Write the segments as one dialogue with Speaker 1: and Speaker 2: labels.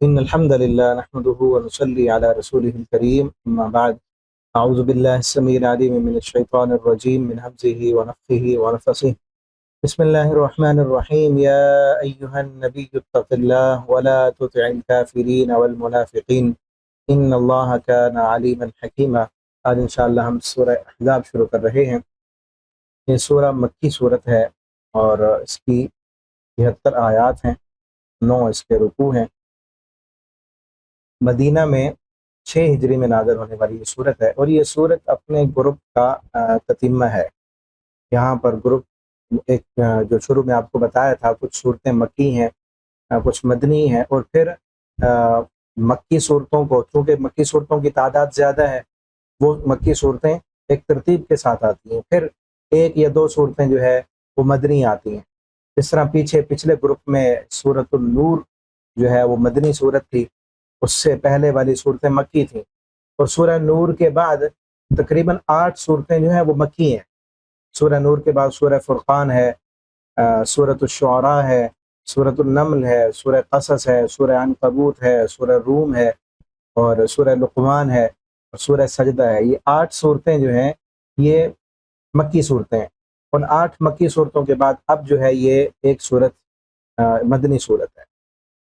Speaker 1: إن الحمد لله نحمده ونصلي على رسوله الكريم أما بعد أعوذ بالله السميع العليم من الشيطان الرجيم من همزه ونفخه ونفثه بسم الله الرحمن الرحيم يا أيها النبي اتق الله ولا تطع الكافرين والمنافقين إن الله كان عليما حكيما۔ آج انشاءاللہ ہم سورہ احزاب شروع کر رہے ہیں۔ یہ سورہ مکی صورت ہے اور اس کی 73 آیات ہیں، 9 اس کے رکوع ہیں۔ مدینہ میں 6 ہجری میں نازل ہونے والی یہ صورت ہے، اور یہ صورت اپنے گروپ کا تتمہ ہے۔ یہاں پر گروپ ایک جو شروع میں آپ کو بتایا تھا، کچھ صورتیں مکی ہیں، کچھ مدنی ہیں، اور پھر مکی صورتوں کو، چونکہ مکی صورتوں کی تعداد زیادہ ہے، وہ مکی صورتیں ایک ترتیب کے ساتھ آتی ہیں، پھر 1 یا 2 صورتیں جو ہے وہ مدنی آتی ہیں۔ جس طرح پچھلے گروپ میں سورۃ النور جو ہے وہ مدنی صورت تھی، اس سے پہلے والی صورتیں مکی تھیں، اور سورہ نور کے بعد تقریباً 8 صورتیں جو ہیں وہ مکی ہیں۔ سورہ نور کے بعد سورہ فرقان ہے، سورۃ الشعراء ہے، سورۃ النمل ہے، سورہ قصص ہے، سورہ عنکبوت ہے، سورہ روم ہے، اور سورہ لقمان ہے، اور سورہ سجدہ ہے۔ یہ 8 صورتیں جو ہیں یہ مکی صورتیں ہیں، ان 8 مکی صورتوں کے بعد اب جو ہے یہ ایک صورت مدنی صورت ہے،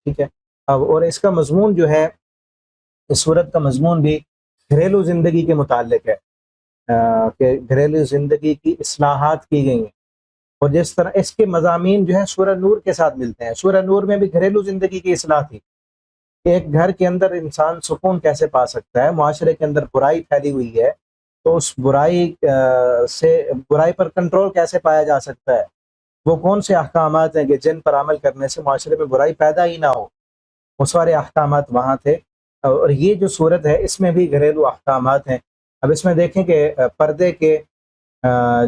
Speaker 1: ٹھیک ہے۔ اب اور اس کا مضمون جو ہے، اس صورت کا مضمون بھی گھریلو زندگی کے متعلق ہے، کہ گھریلو زندگی کی اصلاحات کی گئی ہیں، اور جس طرح اس کے مضامین جو ہے سورہ نور کے ساتھ ملتے ہیں۔ سورہ نور میں بھی گھریلو زندگی کی اصلاح تھی کہ ایک گھر کے اندر انسان سکون کیسے پا سکتا ہے، معاشرے کے اندر برائی پھیلی ہوئی ہے تو اس برائی پر کنٹرول کیسے پایا جا سکتا ہے، وہ کون سے احکامات ہیں کہ جن پر عمل کرنے سے معاشرے میں برائی پیدا ہی نہ ہو، وہ سارے احکامات وہاں تھے۔ اور یہ جو صورت ہے اس میں بھی گھریلو احکامات ہیں۔ اب اس میں دیکھیں کہ پردے کے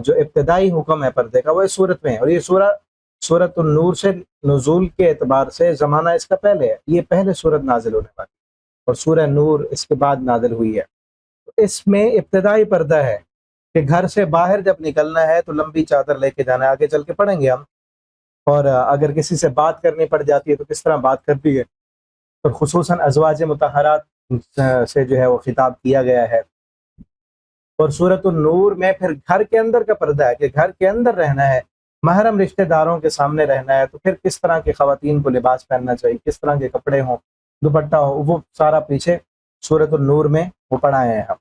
Speaker 1: جو ابتدائی حکم ہے پردے کا، وہ اس صورت میں ہے، اور یہ سورۃ النور سے نزول کے اعتبار سے زمانہ اس کا پہلے ہے، یہ پہلے صورت نازل ہونے والی، اور سورہ نور اس کے بعد نازل ہوئی ہے۔ اس میں ابتدائی پردہ ہے کہ گھر سے باہر جب نکلنا ہے تو لمبی چادر لے کے جانا ہے، آگے چل کے پڑھیں گے ہم، اور اگر کسی سے بات کرنی پڑ جاتی ہے تو کس طرح بات کرتی ہے، اور خصوصاً ازواج مطہرات سے جو ہے وہ خطاب کیا گیا ہے۔ اور سورۃ النور میں پھر گھر کے اندر کا پردہ ہے کہ گھر کے اندر رہنا ہے، محرم رشتہ داروں کے سامنے رہنا ہے، تو پھر کس طرح کی خواتین کو لباس پہننا چاہیے، کس طرح کے کپڑے ہوں، دوپٹہ ہو، وہ سارا پیچھے سورۃ النور میں وہ پڑھائے ہیں ہم،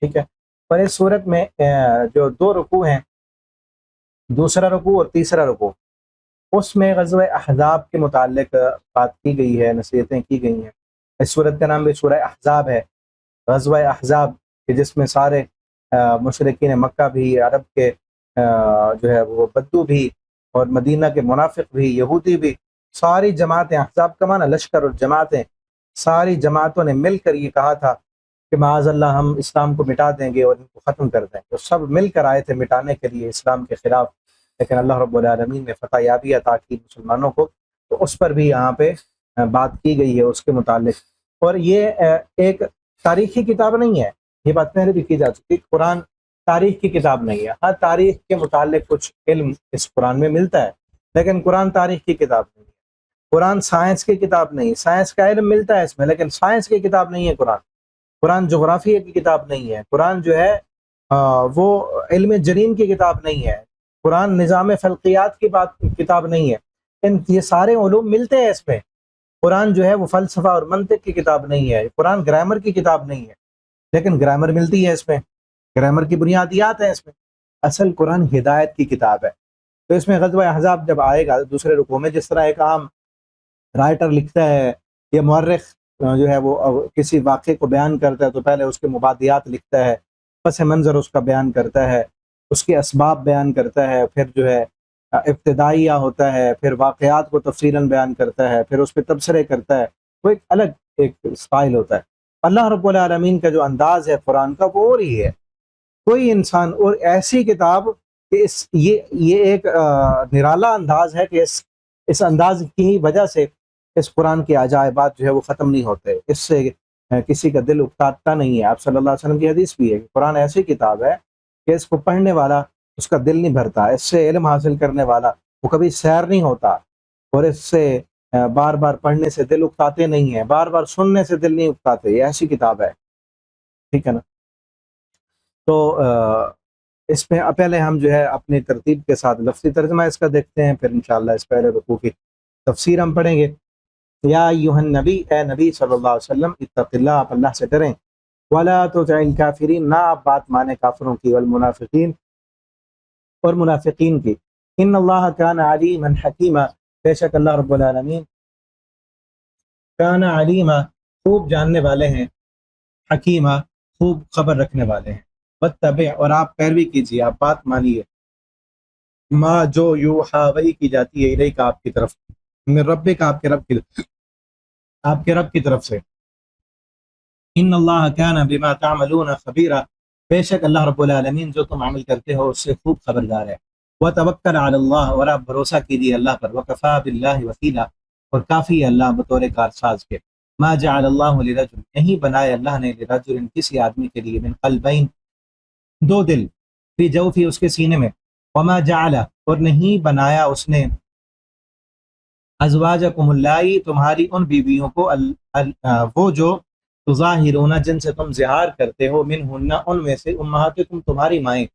Speaker 1: ٹھیک ہے۔ اور اس صورت میں جو 2 رکوع ہیں، دوسرا رکوع اور تیسرا رکوع، اس میں غزوہ احزاب کے متعلق بات کی گئی ہے، نصیحتیں کی گئی ہیں۔ اس صورت کا نام بھی سورہ احزاب ہے، غزوہ احزاب، کہ جس میں سارے مشرکین مکہ بھی، عرب کے جو ہے وہ بدو بھی، اور مدینہ کے منافق بھی، یہودی بھی، ساری جماعتیں، احزاب کا معنی لشکر اور جماعتیں، ساری جماعتوں نے مل کر یہ کہا تھا کہ معاذ اللہ ہم اسلام کو مٹا دیں گے اور ان کو ختم کر دیں گے، تو سب مل کر آئے تھے مٹانے کے لیے اسلام کے خلاف، لیکن اللہ رب العالمین نے فتح یابی عطا کی مسلمانوں کو، تو اس پر بھی یہاں پہ بات کی گئی ہے اس کے متعلق۔ اور یہ ایک تاریخی کتاب نہیں ہے، یہ بات پہلے بھی کی جا چکی، قرآن تاریخ کی کتاب نہیں ہے۔ ہاں تاریخ کے متعلق کچھ علم اس قرآن میں ملتا ہے، لیکن قرآن تاریخ کی کتاب نہیں ہے، قرآن سائنس کی کتاب نہیں ہے، سائنس کا علم ملتا ہے اس میں، لیکن سائنس کی کتاب نہیں ہے قرآن، قرآن جغرافیہ کی کتاب نہیں ہے، قرآن جو ہے وہ علم جرین کی کتاب نہیں ہے، قرآن نظام فلکیات کی کتاب نہیں ہے، یہ سارے علوم ملتے ہیں اس میں۔ قرآن جو ہے وہ فلسفہ اور منطق کی کتاب نہیں ہے، قرآن گرامر کی کتاب نہیں ہے، لیکن گرامر ملتی ہے اس میں، گرامر کی بنیادیات ہیں اس میں۔ اصل قرآن ہدایت کی کتاب ہے۔ تو اس میں غزوہ احزاب جب آئے گا دوسرے رکوع میں، جس طرح ایک عام رائٹر لکھتا ہے یا مورخ جو ہے وہ کسی واقعے کو بیان کرتا ہے تو پہلے اس کے مبادیات لکھتا ہے، پس منظر اس کا بیان کرتا ہے، اس کے اسباب بیان کرتا ہے، پھر جو ہے ابتدائیہ ہوتا ہے، پھر واقعات کو تفصیلاً بیان کرتا ہے، پھر اس پہ تبصرے کرتا ہے، وہ ایک الگ ایک سٹائل ہوتا ہے۔ اللہ رب العالمین کا جو انداز ہے قرآن کا وہ اور ہی ہے، کوئی انسان اور ایسی کتاب کہ یہ ایک نرالا انداز ہے کہ اس انداز کی وجہ سے اس قرآن کے عجائبات جو ہے وہ ختم نہیں ہوتے، اس سے کسی کا دل اکتاتا نہیں ہے۔ آپ صلی اللہ علیہ وسلم کی حدیث بھی ہے کہ قرآن ایسی کتاب ہے کہ اس کو پڑھنے والا اس کا دل نہیں بھرتا، اس سے علم حاصل کرنے والا وہ کبھی سیر نہیں ہوتا، اور اس سے بار بار پڑھنے سے دل اکتاتے نہیں ہیں، بار بار سننے سے دل نہیں اکتاتے، یہ ایسی کتاب ہے، ٹھیک ہے نا۔ تو اس میں پہلے ہم جو ہے اپنی ترتیب کے ساتھ لفظی ترجمہ اس کا دیکھتے ہیں، پھر انشاءاللہ اس پہلے رکوع کی تفسیر ہم پڑھیں گے۔ یا ایھا النبی، اے نبی صلی اللہ علیہ وسلم، اتق اللہ، آپ اللہ سے ڈریں، ولا تطع الکافرین، نہ آپ بات مانیں کافروں کی، والمنافقین، اور منافقین کی، ان اللہ کان علیما حکیما، بے شک اللہ رب العالمین کان علیما، خوب جاننے والے ہیں، حکیمہ، خوب خبر رکھنے والے ہیں۔ واتبع، اور آپ پیروی کیجیے، آپ بات مانیے، ما جو یوحا، وحی کی جاتی ہے، الیک، آپ کی طرف، من ربک، آپ کے رب کی طرف سے، ان اللہ کان بما تعملون خبیرا، بے شک اللہ رب العالمین جو تم عمل کرتے ہو اس سے خوب خبردار ہے۔ وتوکل علی اللہ، اور آپ بھروسہ کیجیے اللہ پر، وکفی باللہ وکیلا، اور کافی ہے اللہ بطور کارساز کے۔ ما جعل اللہ لرجل، نہیں بنائے اللہ نے لرجل، کسی آدمی کے لیے، من قلبین، دو دل، فی جوفی، اس کے سینے میں، وما جعل، اور نہیں بنایا اس نے، ازواجکم اللائی، تمہاری ان بیویوں کو، وہ جو تظاہرون، جن سے تم زہار کرتے ہو، منہن، ان میں سے، امہاتکم، تمہاری مائیں،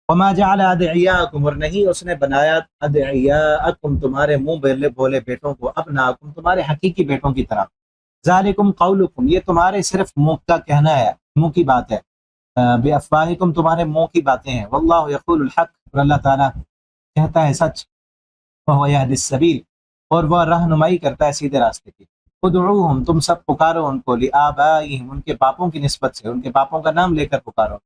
Speaker 1: وما جعل ادعیاءکم، اور نہیں اس نے بنایا ادعیاءکم، تمہارے منہ بولے بیٹوں کو، ابناکم، تمہارے حقیقی بیٹوں کی طرح، ذالکم قولکم، یہ تمہارے صرف منہ کا کہنا ہے، منہ کی بات ہے، بافواہکم، تمہارے منہ کی باتیں ہیں، واللہ یقول الحق، اور اللہ تعالیٰ کہتا ہے سچ، وہو یہدی السبیل، اور وہ رہنمائی کرتا ہے سیدھے راستے کی۔ ادعوہم، تم سب پکارو ان کو، لآبائہم، ان کے باپوں کی نسبت سے، ان کے باپوں کا نام لے کر پکارو،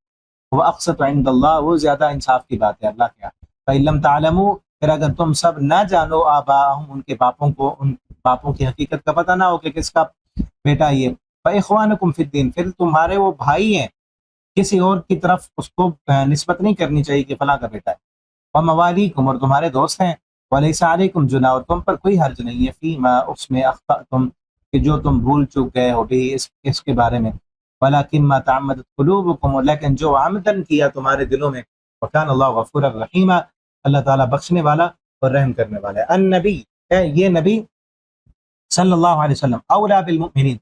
Speaker 1: وہ اقسط عند اللہ، وہ زیادہ انصاف کی بات ہے اللہ کے یہاں۔ فإن لم تعلموا، پھر اگر تم سب نہ جانو، آباءہم، ان کے باپوں کو، ان باپوں کی حقیقت کا پتہ نہ ہو کہ کس کا بیٹا یہ، فإخوانکم فی الدین، پھر تمہارے وہ بھائی ہیں، کسی اور کی طرف اس کو نسبت نہیں کرنی چاہیے کہ فلاں کا بیٹا ہے، وموالیکم، اور تمہارے دوست ہیں، ولیس علیکم جناح، اور تم پر کوئی حرج نہیں ہے، فیما، اس میں، اخطأتم، کہ جو تم بھول چک گئے ہو بھی اس کے بارے میں، ولکن ما تعمدت قلوبکم، لیکن جو عمدن کیا تمہارے دلوں میں، وکان اللہ غفورا رحیما، اللہ تعالیٰ بخشنے والا اور رحم کرنے والا ہے۔ النبی، یہ نبی صلی اللہ علیہ وسلم، اولا بالمؤمنین،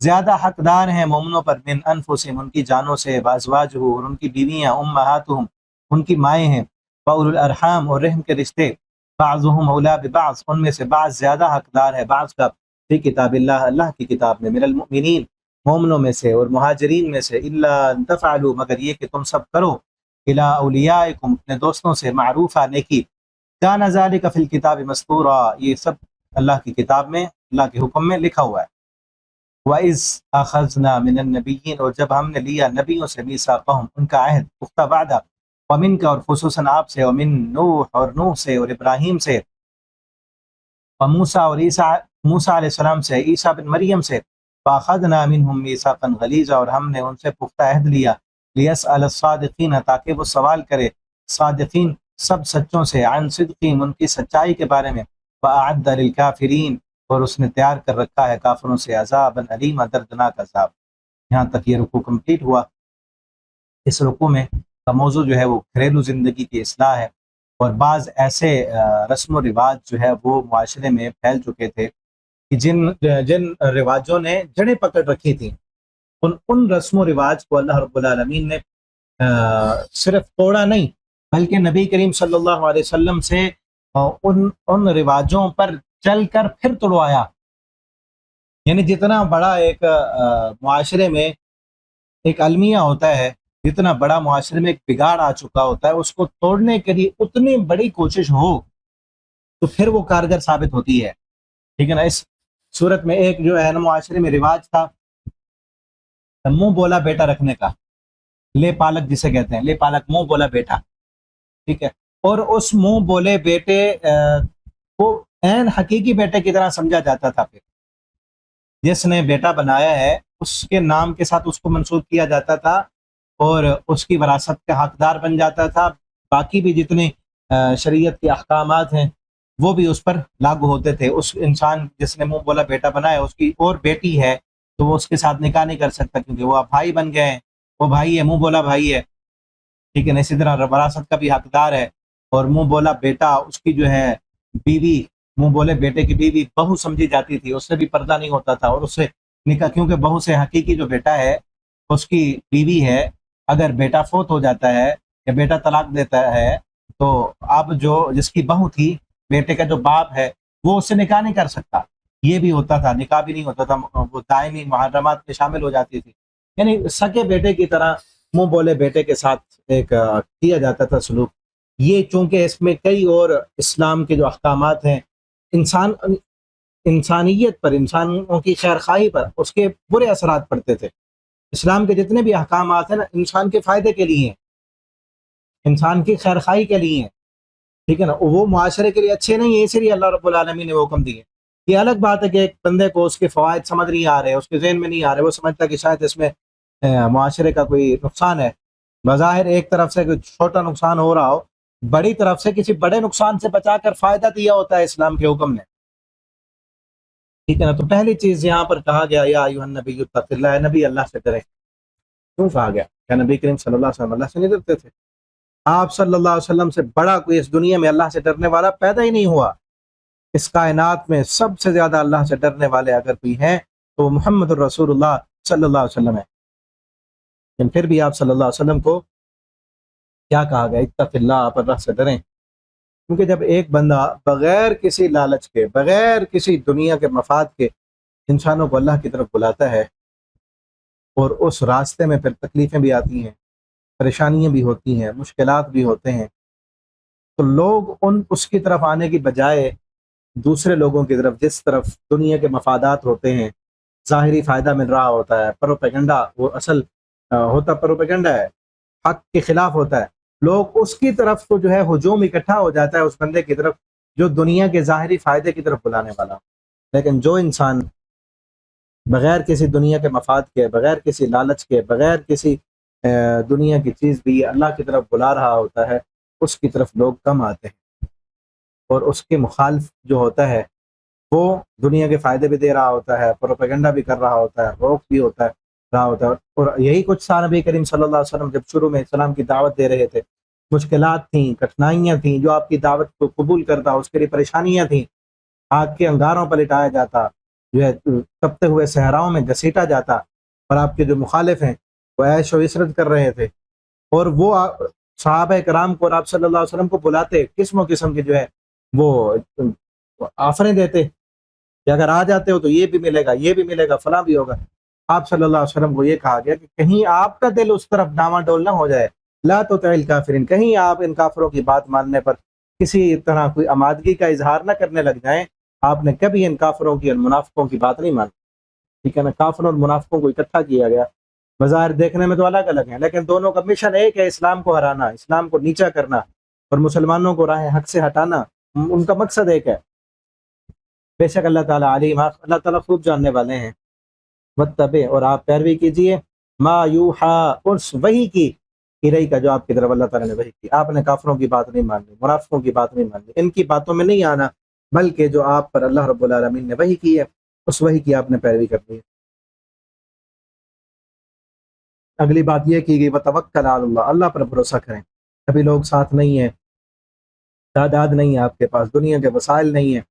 Speaker 1: زیادہ حقدار ہیں مومنوں پر، من انفسہم، ان کی جانوں سے، وازواجہ، اور ان کی بیویاں، امہاتہم، ان کی مائیں ہیں، واولو الارحام، اور رحم کے رشتے، بعضهم اولا ببعض، ان میں سے بعض زیادہ حقدار ہے بعض کا، فی کتاب اللہ، اللہ کی کتاب میں، من المؤمنین، مومنوں میں سے، اور مہاجرین میں سے، الا ان تفعلوا، مگر یہ کہ تم سب کرو، الی اولیائکم، اپنے دوستوں سے، معروفہ، نیکی، کان ذلک فی الکتاب مسطورا، یہ سب اللہ کی کتاب میں، اللہ کے حکم میں لکھا ہوا ہے۔ وَإِذْ أَخَذْنَا مِنَ النَّبِيِّينَ، اور جب ہم نے لیا نبیوں سے، میثاقہم، ان کا عہد، پختہ وعدہ، ومن کا، اور خصوصاً آپ سے، ومن نوح، اور نوح سے، اور ابراہیم سے، وموسیٰ، اور موسیٰ علیہ السلام سے، عیسیٰ بن مریم سے، فَأَخَذْنَا مِنْهُمْ مِيثَاقًا غَلِيظًا، اور ہم نے ان سے پختہ عہد لیا، لِيَسْأَلَ الصَّادِقِينَ، تاکہ وہ سوال کرے صادقین، سب سچوں سے، عن صدقہم، ان کی سچائی کے بارے میں، وَأَعَدَّ لِلْكَافِرِينَ، اور اس نے تیار کر رکھا ہے کافروں سے، عذابًا علیما، دردناک عذاب۔ یہاں تک یہ رکوع کمپلیٹ ہوا۔ اس رکوع میں کا موضوع جو ہے وہ گھریلو زندگی کی اصلاح ہے، اور بعض ایسے رسم و رواج جو ہے وہ معاشرے میں پھیل چکے تھے کہ جن رواجوں نے جڑیں پکڑ رکھی تھیں، ان رسم و رواج کو اللہ رب العالمین نے صرف توڑا نہیں، بلکہ نبی کریم صلی اللہ علیہ وسلم سے ان رواجوں پر چل کر پھر توڑوایا۔ یعنی جتنا بڑا ایک معاشرے میں ایک المیہ ہوتا ہے، جتنا بڑا معاشرے میں ایک بگاڑ آ چکا ہوتا ہے، اس کو توڑنے کے لیے اتنی بڑی کوشش ہو تو پھر وہ کارگر ثابت ہوتی ہے، ٹھیک ہے نا۔ اس صورت میں ایک جو ہے نا معاشرے میں رواج تھا منہ بولا بیٹا رکھنے کا، لے پالک جسے کہتے ہیں، لے پالک، منہ بولا بیٹا، ٹھیک ہے، اور اس منہ بولے بیٹے کو عین حقیقی بیٹے کی طرح سمجھا جاتا تھا۔ پھر جس نے بیٹا بنایا ہے اس کے نام کے ساتھ اس کو منسوب کیا جاتا تھا، اور اس کی وراثت کا حقدار بن جاتا تھا، باقی بھی جتنے شریعت کے احکامات ہیں وہ بھی اس پر لاگو ہوتے تھے۔ اس انسان جس نے منہ بولا بیٹا بنایا، اس کی اور بیٹی ہے تو وہ اس کے ساتھ نکاح نہیں کر سکتا، کیونکہ وہ بھائی بن گئے ہیں، وہ بھائی ہے، منہ بولا بھائی ہے، ٹھیک ہے نا۔ اسی طرح وراثت کا بھی حقدار ہے، اور منہ بولا بیٹا، اس کی جو ہے بیوی منہ بولے بیٹے کی بیوی بہو سمجھی جاتی تھی، اس سے بھی پردہ نہیں ہوتا تھا، اور اس سے نکاح، کیونکہ بہو سے حقیقی جو بیٹا ہے اس کی بیوی ہے، اگر بیٹا فوت ہو جاتا ہے یا بیٹا طلاق دیتا ہے تو اب جو جس کی بہو تھی، بیٹے کا جو باپ ہے، وہ اس سے نکاح نہیں کر سکتا۔ یہ بھی ہوتا تھا، نکاح بھی نہیں ہوتا تھا، وہ دائمی محرمات میں شامل ہو جاتی تھی، یعنی سگے بیٹے کی طرح منہ بولے بیٹے کے ساتھ ایک کیا جاتا تھا سلوک۔ یہ چونکہ اس میں کئی اور اسلام کے جو احکامات ہیں، انسانیت پر، انسانوں کی خیر خواہی پر اس کے برے اثرات پڑتے تھے۔ اسلام کے جتنے بھی احکامات ہیں نا، انسان کے فائدے کے لیے ہیں، انسان کی خیر خواہی کے لیے ہیں، ٹھیک ہے نا، وہ معاشرے کے لیے اچھے نہیں ہیں، اسی لیے اللہ رب العالمین نے وہ حکم دیے۔ یہ الگ بات ہے کہ ایک بندے کو اس کے فوائد سمجھ نہیں آ رہے، اس کے ذہن میں نہیں آ رہے، وہ سمجھتا ہے کہ شاید اس میں معاشرے کا کوئی نقصان ہے، بظاہر ایک طرف سے کوئی چھوٹا نقصان ہو رہا ہو، بڑی طرف سے کسی بڑے نقصان سے بچا کر فائدہ دیا ہوتا ہے اسلام کے حکم نے، ٹھیک ہے نا۔ تو پہلی چیز یہاں پر کہا گیا یا ایھا النبی اتق اللہ، نبی اللہ سے ڈرے۔ کیوں کہا گیا؟ کیا نبی کریم صلی اللہ علیہ وسلم اللہ سے نہیں ڈرتے تھے؟ آپ صلی اللہ علیہ وسلم سے بڑا کوئی اس دنیا میں اللہ سے ڈرنے والا پیدا ہی نہیں ہوا۔ اس کائنات میں سب سے زیادہ اللہ سے ڈرنے والے اگر کوئی ہیں تو محمد الرسول اللہ صلی اللہ علیہ وسلم ہے۔ لیکن پھر بھی آپ صلی اللہ علیہ وسلم کو کیا کہا گیا؟ اتق اللہ، آپ اللہ سے ڈریں، کیونکہ جب ایک بندہ بغیر کسی لالچ کے، بغیر کسی دنیا کے مفاد کے انسانوں کو اللہ کی طرف بلاتا ہے، اور اس راستے میں پھر تکلیفیں بھی آتی ہیں، پریشانیاں بھی ہوتی ہیں، مشکلات بھی ہوتے ہیں، تو لوگ اس کی طرف آنے کی بجائے دوسرے لوگوں کی طرف، جس طرف دنیا کے مفادات ہوتے ہیں، ظاہری فائدہ مل رہا ہوتا ہے، پروپیگنڈا، وہ اصل ہوتا پروپیگنڈا ہے، حق کے خلاف ہوتا ہے، لوگ اس کی طرف کو جو ہے ہجوم اکٹھا ہو جاتا ہے اس بندے کی طرف جو دنیا کے ظاہری فائدے کی طرف بلانے والا۔ لیکن جو انسان بغیر کسی دنیا کے مفاد کے، بغیر کسی لالچ کے، بغیر کسی دنیا کی چیز بھی اللہ کی طرف بلا رہا ہوتا ہے، اس کی طرف لوگ کم آتے ہیں، اور اس کے مخالف جو ہوتا ہے وہ دنیا کے فائدے بھی دے رہا ہوتا ہے، پروپیگنڈا بھی کر رہا ہوتا ہے، روک بھی رہا ہوتا ہے۔ اور یہی کچھ تھا نبی کریم صلی اللہ علیہ وسلم جب شروع میں اسلام کی دعوت دے رہے تھے، مشکلات تھیں، کٹھنائیاں تھیں، جو آپ کی دعوت کو قبول کرتا اس کے لیے پریشانیاں تھیں، آگ کے انگاروں پر لٹایا جاتا، جو ہے تپتے ہوئے صحراؤں میں گھسیٹا جاتا، اور آپ کے جو مخالف ہیں وہ عیش و عشرت کر رہے تھے، اور وہ صحابہ کرام کو اور آپ صلی اللہ علیہ وسلم کو بلاتے، قسم و قسم کے جو ہے وہ آفریں دیتے کہ اگر آ جاتے ہو تو یہ بھی ملے گا، یہ بھی ملے گا، فلاں بھی ہوگا۔ آپ صلی اللہ علیہ وسلم کو یہ کہا گیا کہ کہیں آپ کا دل اس طرف ڈاواں ڈول نہ ہو جائے، لا تطع الکافرین، کہیں آپ ان کافروں کی بات ماننے پر کسی طرح کوئی آمادگی کا اظہار نہ کرنے لگ جائیں۔ آپ نے کبھی ان کافروں کی اور منافقوں کی بات نہیں مانی، ٹھیک ہے نا۔ کافروں اور منافقوں کو اکٹھا کیا گیا، بظاہر دیکھنے میں تو الگ الگ ہیں، لیکن دونوں کا مشن ایک ہے، اسلام کو ہرانا، اسلام کو نیچا کرنا اور مسلمانوں کو راہ حق سے ہٹانا، ان کا مقصد ایک ہے۔ بے شک اللہ تعالیٰ علیم، اللہ تعالیٰ خوب جاننے والے ہیں۔ واتبع، اور آپ پیروی کیجئے، ما یوحا، اس وحی کی، الیہ کا جو آپ کی طرف اللہ تعالیٰ نے وحی کی۔ آپ نے کافروں کی بات نہیں ماننی، منافقوں کی بات نہیں ماننی، ان کی باتوں میں نہیں آنا، بلکہ جو آپ پر اللہ رب العالمین نے وحی کی ہے اس وحی کی آپ نے پیروی کرنی ہے۔ اگلی بات یہ کی گئی وتوکل علی اللہ، اللہ پر بھروسہ کریں۔ ابھی لوگ ساتھ نہیں ہیں، تعداد نہیں ہے آپ کے پاس، دنیا کے وسائل نہیں ہیں،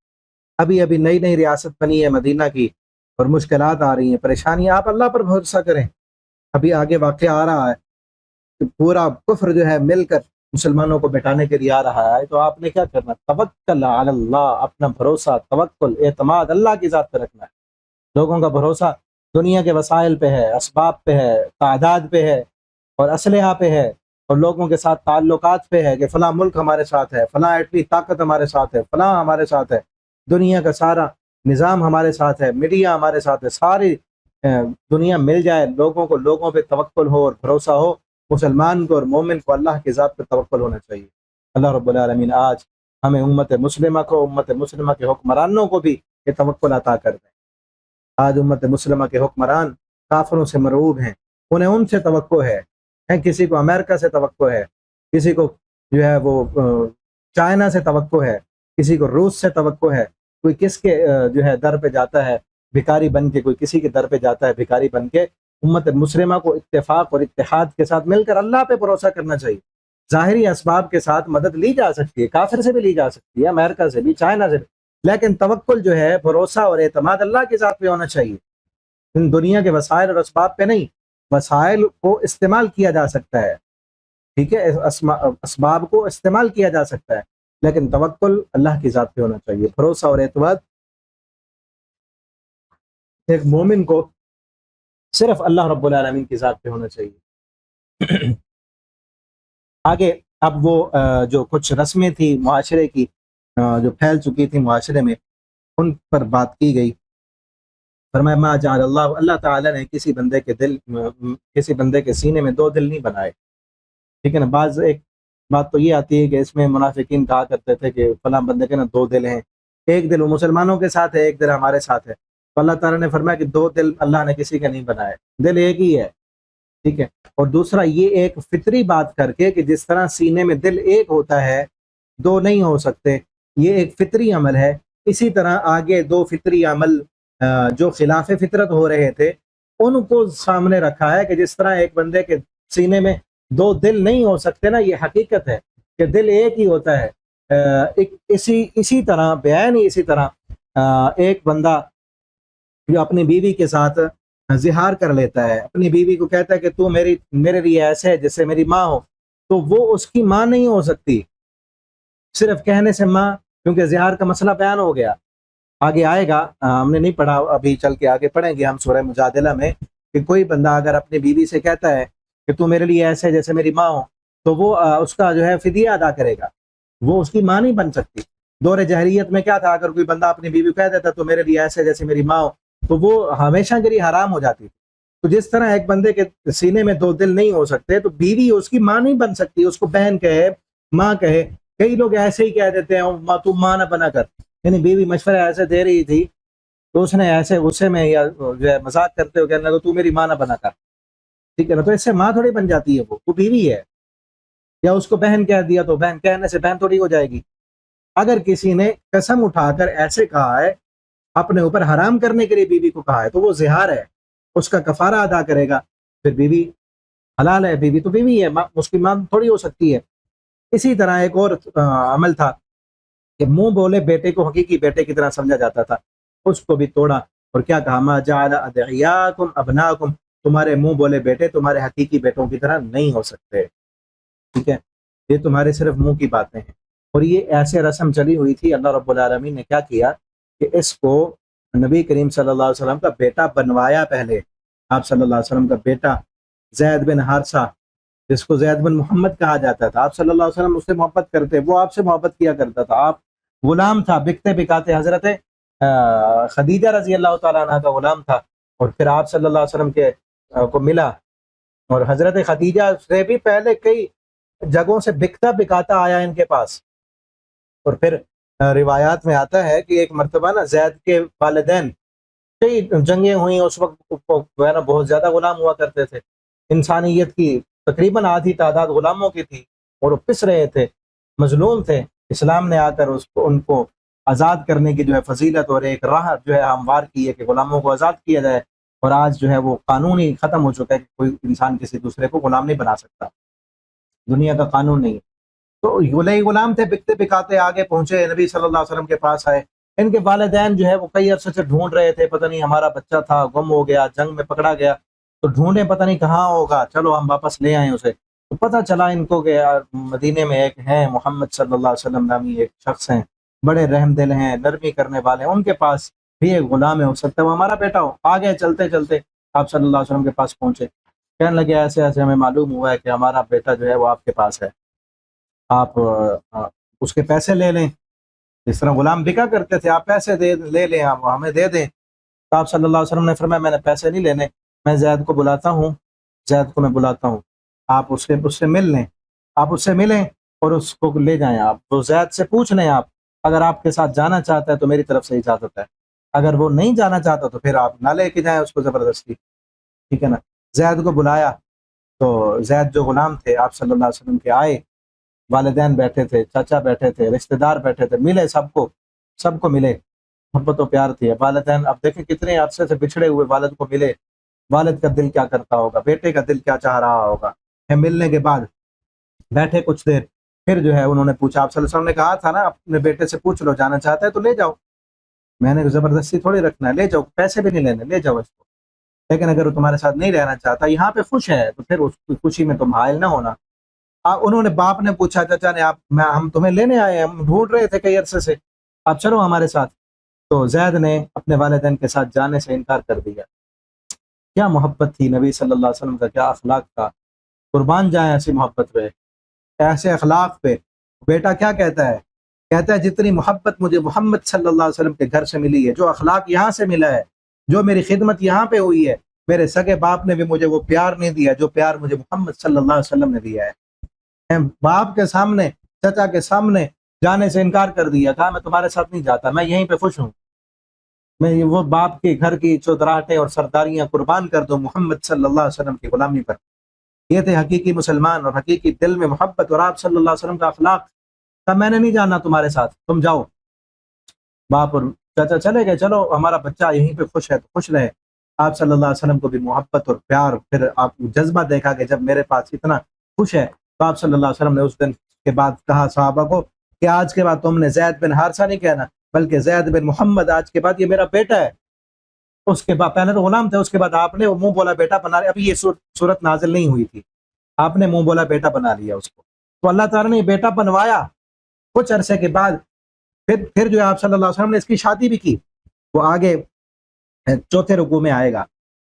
Speaker 1: ابھی نئی نئی ریاست بنی ہے مدینہ کی اور مشکلات آ رہی ہیں، پریشانیاں، آپ اللہ پر بھروسہ کریں۔ ابھی آگے واقعہ آ رہا ہے کہ پورا کفر جو ہے مل کر مسلمانوں کو بٹانے کے لیے آ رہا ہے، تو آپ نے کیا کرنا؟ توکل علی اللہ، اپنا بھروسہ، توکل، اعتماد اللہ کی ذات پہ رکھنا ہے۔ لوگوں کا بھروسہ دنیا کے وسائل پہ ہے، اسباب پہ ہے، تعداد پہ ہے اور اسلحہ پہ ہے، اور لوگوں کے ساتھ تعلقات پہ ہے کہ فلاں ملک ہمارے ساتھ ہے، فلاں ایٹمی طاقت ہمارے ساتھ ہے، فلاں ہمارے ساتھ ہے، دنیا کا سارا نظام ہمارے ساتھ ہے، میڈیا ہمارے ساتھ ہے، ساری دنیا مل جائے، لوگوں کو لوگوں پہ توکل ہو اور بھروسہ ہو۔ مسلمان کو اور مومن کو اللہ کی ذات پہ توکل ہونا چاہیے۔ اللہ رب العالمین آج ہمیں امت مسلمہ کے حکمرانوں کو بھی یہ توکل عطا کر دیں۔ آج امت مسلمہ کے حکمران کافروں سے مرعوب ہیں، انہیں ان سے توقع ہے، کسی کو امریکہ سے توقع ہے، کسی کو جو ہے وہ چائنا سے توقع ہے، کسی کو روس سے توقع ہے، کوئی کس کے جو ہے در پہ جاتا ہے بھکاری بن کے، کوئی کسی کے در پہ جاتا ہے بھکاری بن کے۔ امت مسلمہ کو اتفاق اور اتحاد کے ساتھ مل کر اللہ پہ بھروسہ کرنا چاہیے۔ ظاہری اسباب کے ساتھ مدد لی جا سکتی ہے، کافر سے بھی لی جا سکتی ہے، امریکہ سے بھی، چائنا سے بھی، لیکن توکل جو ہے، بھروسہ اور اعتماد اللہ کی ذات پہ ہونا چاہیے، ان دنیا کے وسائل اور اسباب پہ نہیں۔ وسائل کو استعمال کیا جا سکتا ہے، ٹھیک ہے، اسباب کو استعمال کیا جا سکتا ہے، لیکن توکل اللہ کی ذات پہ ہونا چاہیے۔ بھروسہ اور اعتماد ایک مومن کو صرف اللہ رب العالمین کی ذات پہ ہونا چاہیے۔ آگے اب وہ جو کچھ رسمیں تھی معاشرے کی جو پھیل چکی تھی معاشرے میں، ان پر بات کی گئی۔ فرمایا ما جعل اللہ تعالیٰ نے کسی بندے کے سینے میں دو دل نہیں بنائے، ٹھیک ہے نا۔ بعض ایک بات تو یہ آتی ہے کہ اس میں منافقین کہا کرتے تھے کہ فلاں بندے کے نا دو دل ہیں، ایک دل وہ مسلمانوں کے ساتھ ہے، ایک دل ہمارے ساتھ ہے۔ تو اللہ تعالیٰ نے فرمایا کہ دو دل اللہ نے کسی کے نہیں بنائے، دل ایک ہی ہے، ٹھیک ہے۔ اور دوسرا یہ ایک فطری بات کر کے کہ جس طرح سینے میں دل ایک ہوتا ہے، دو نہیں ہو سکتے، یہ ایک فطری عمل ہے، اسی طرح آگے دو فطری عمل جو خلاف فطرت ہو رہے تھے ان کو سامنے رکھا ہے کہ جس طرح ایک بندے کے سینے میں دو دل نہیں ہو سکتے نا، یہ حقیقت ہے کہ دل ایک ہی ہوتا ہے۔ اسی طرح بیان ہی اسی طرح ایک بندہ جو اپنی بیوی کے ساتھ زہار کر لیتا ہے، اپنی بیوی کو کہتا ہے کہ تو میرے لیے ایسے ہے جیسے میری ماں ہو، تو وہ اس کی ماں نہیں ہو سکتی صرف کہنے سے ماں، کیونکہ زہار کا مسئلہ بیان ہو گیا، آگے آئے گا، ہم نے نہیں پڑھا، ابھی چل کے آگے پڑھیں گے ہم سورہ مجادلہ میں، کہ کوئی بندہ اگر اپنی بیوی سے کہتا ہے کہ تو میرے لیے ایسے جیسے میری ماں ہو، تو وہ اس کا جو ہے فدیہ ادا کرے گا، وہ اس کی ماں نہیں بن سکتی۔ دور جاہلیت میں کیا تھا، اگر کوئی بندہ اپنی بیوی کو کہہ دیتا تو میرے لیے ایسے جیسے میری ماں ہو، تو وہ ہمیشہ کے لیے حرام ہو جاتی تھی۔ تو جس طرح ایک بندے کے سینے میں دو دل نہیں ہو سکتے، تو بیوی اس کی ماں نہیں بن سکتی، اس کو بہن کہے، ماں کہے۔ کئی لوگ ایسے ہی کہہ دیتے ہیں تو ماں نہ بنا کر، یعنی بیوی مشورہ ایسے دے رہی تھی تو اس نے ایسے غصے میں یا جو ہے مذاق کرتے ہوئے کہنے لگا تو میری ماں نہ بنا کر، ٹھیک ہے نا۔ تو اس سے ماں تھوڑی بن جاتی ہے، وہ بیوی ہے۔ یا اس کو بہن کہہ دیا تو بہن کہنے سے بہن تھوڑی ہو جائے گی۔ اگر کسی نے قسم اٹھا کر ایسے کہا ہے، اپنے اوپر حرام کرنے کے لیے بیوی کو کہا ہے، تو وہ زہار ہے، اس کا کفارہ ادا کرے گا، پھر بیوی حلال ہے، بیوی تو بیوی ہے، اس کی ماں تھوڑی ہو سکتی ہے۔ اسی طرح ایک اور عمل تھا کہ منہ بولے بیٹے کو حقیقی بیٹے کی طرح سمجھا جاتا تھا، اس کو بھی توڑا، اور کیا کہا ما جعل ادعیاکم ابناکم، تمہارے منہ بولے بیٹے تمہارے حقیقی بیٹوں کی طرح نہیں ہو سکتے، ٹھیک ہے، یہ تمہارے صرف منہ کی باتیں ہیں۔ اور یہ ایسے رسم چلی ہوئی تھی، اللہ رب العالمین نے کیا کیا کہ اس کو نبی کریم صلی اللہ علیہ وسلم کا بیٹا بنوایا۔ پہلے آپ صلی اللہ علیہ وسلم کا بیٹا زید بن حارثہ، جس کو زید بن محمد کہا جاتا تھا، آپ صلی اللہ علیہ وسلم اس سے محبت کرتے، وہ آپ سے محبت کیا کرتا تھا، آپ غلام تھا، بکتے بکاتے حضرت خدیجہ رضی اللہ تعالیٰ عنہ کا غلام تھا، اور پھر آپ صلی اللہ علیہ وسلم کے کو ملا، اور حضرت خدیجہ سے بھی پہلے کئی جگہوں سے بکتا بکاتا آیا ان کے پاس۔ اور پھر روایات میں آتا ہے کہ ایک مرتبہ نا زید کے والدین، کئی جنگیں ہوئیں اس وقت، بہت زیادہ غلام ہوا کرتے تھے، انسانیت کی تقریباً آدھی تعداد غلاموں کی تھی، اور وہ پس رہے تھے، مظلوم تھے۔ اسلام نے آ کر ان کو آزاد کرنے کی جو ہے فضیلت اور ایک راہ جو ہے ہموار کی ہے کہ غلاموں کو آزاد کیا جائے، اور آج جو ہے وہ قانون ہی ختم ہو چکا ہے کہ کوئی انسان کسی دوسرے کو غلام نہیں بنا سکتا، دنیا کا قانون نہیں ہے۔ تو یہ غلام تھے، بکتے بکاتے آگے پہنچے، نبی صلی اللہ علیہ وسلم کے پاس آئے۔ ان کے والدین جو ہے وہ کئی عرصے سے ڈھونڈ رہے تھے، پتہ نہیں ہمارا بچہ تھا گم ہو گیا، جنگ میں پکڑا گیا، تو ڈھونڈے پتہ نہیں کہاں ہوگا، چلو ہم واپس لے آئیں اسے۔ تو پتہ چلا ان کو کہ مدینے میں ایک ہیں محمد صلی اللہ علیہ وسلم نامی ایک شخص ہیں، بڑے رحم دل ہیں، نرمی کرنے والے ہیں، ان کے پاس بھی ایک غلام ہے، ہو سکتا ہے وہ ہمارا بیٹا ہو۔ آگے چلتے چلتے آپ صلی اللہ علیہ وسلم کے پاس پہنچے، کہنے لگے ایسے ایسے ہمیں معلوم ہوا ہے کہ ہمارا بیٹا جو ہے وہ آپ کے پاس ہے، آپ اس کے پیسے لے لیں، جس طرح غلام بکا کرتے تھے، آپ پیسے لے لیں، آپ ہمیں دے دیں۔ تو آپ صلی اللہ علیہ وسلم نے فرمایا میں نے پیسے نہیں لینے، میں زید کو بلاتا ہوں، زید کو میں بلاتا ہوں، آپ اس سے مل لیں، آپ اس سے ملیں اور اس کو لے جائیں، آپ وہ زید سے پوچھ لیں، آپ اگر آپ کے ساتھ جانا چاہتا ہے تو میری طرف سے اجازت ہے، اگر وہ نہیں جانا چاہتا تو پھر آپ نہ لے کے جائیں اس کو زبردستی، ٹھیک ہے نا۔ زید کو بلایا تو زید جو غلام تھے آپ صلی اللہ علیہ وسلم کے آئے، والدین بیٹھے تھے، چاچا بیٹھے تھے، رشتہ دار بیٹھے تھے، ملے سب کو ملے، محبت و پیار تھی۔ والدین اب دیکھیں کتنے عرصے سے بچھڑے ہوئے والد کو ملے، والد کا دل کیا کرتا ہوگا، بیٹے کا دل کیا چاہ رہا ہوگا۔ پھر ملنے کے بعد بیٹھے کچھ دیر، پھر جو ہے انہوں نے پوچھا، آپ صلی اللہ علیہ وسلم نے کہا تھا نا اپنے بیٹے سے پوچھ لو، جانا چاہتا ہے تو لے جاؤ، میں نے زبردستی تھوڑی رکھنا ہے، لے جاؤ، پیسے بھی نہیں لینے، لے جاؤ اس کو۔ لیکن اگر وہ تمہارے ساتھ نہیں رہنا چاہتا، یہاں پہ خوش ہے، تو پھر اس کی خوشی میں تم حائل نہ ہونا۔ انہوں نے، باپ نے پوچھا چچا نے، ہم تمہیں لینے آئے ہیں، ہم ڈھونڈ رہے تھے کئی عرصے سے، آپ چلو ہمارے ساتھ۔ تو زید نے اپنے والدین کے ساتھ جانے سے انکار کر دیا۔ کیا محبت تھی نبی صلی اللہ علیہ وسلم کا، کیا اخلاق تھا، قربان جائیں ایسی محبت پہ، ایسے اخلاق پہ۔ بیٹا کیا کہتا ہے؟ کہتا ہے جتنی محبت مجھے محمد صلی اللہ علیہ وسلم کے گھر سے ملی ہے، جو اخلاق یہاں سے ملا ہے، جو میری خدمت یہاں پہ ہوئی ہے، میرے سگے باپ نے بھی مجھے وہ پیار نہیں دیا جو پیار مجھے محمد صلی اللہ علیہ وسلم نے دیا ہے۔ باپ کے سامنے، چچا کے سامنے جانے سے انکار کر دیا، کہا میں تمہارے ساتھ نہیں جاتا، میں یہیں پہ خوش ہوں، میں وہ باپ کے گھر کی چودراہٹیں اور سرداریاں قربان کر دوں محمد صلی اللہ علیہ وسلم کی غلامی پر۔ یہ تھے حقیقی مسلمان اور حقیقی دل میں محبت، اور آپ صلی اللہ علیہ وسلم کا اخلاق تھا، میں نے نہیں جانا تمہارے ساتھ، تم جاؤ۔ باپ اور چچا چلے گئے، چلو ہمارا بچہ یہیں پہ خوش ہے تو خوش رہے۔ آپ صلی اللہ علیہ وسلم کو بھی محبت اور پیار، پھر آپ جذبہ دیکھا کہ جب میرے پاس اتنا خوش ہے، تو آپ صلی اللہ علیہ وسلم نے اس دن کے بعد کہا صحابہ کو کہ آج کے بعد تم نے زید بن حارثہ نہیں کہنا، بلکہ زید بن محمد، آج کے بعد یہ میرا بیٹا ہے۔ اس کے بعد پہلے تو غلام تھے، اس کے بعد آپ نے منہ بولا بیٹا بنا لیا، ابھی یہ صورت نازل نہیں ہوئی تھی، آپ نے منہ بولا بیٹا بنا لیا اس کو، تو اللہ تعالیٰ نے یہ بیٹا بنوایا۔ کچھ عرصے کے بعد پھر جو ہے آپ صلی اللہ علیہ وسلم نے اس کی شادی بھی کی۔ وہ آگے چوتھے رکوع میں آئے گا،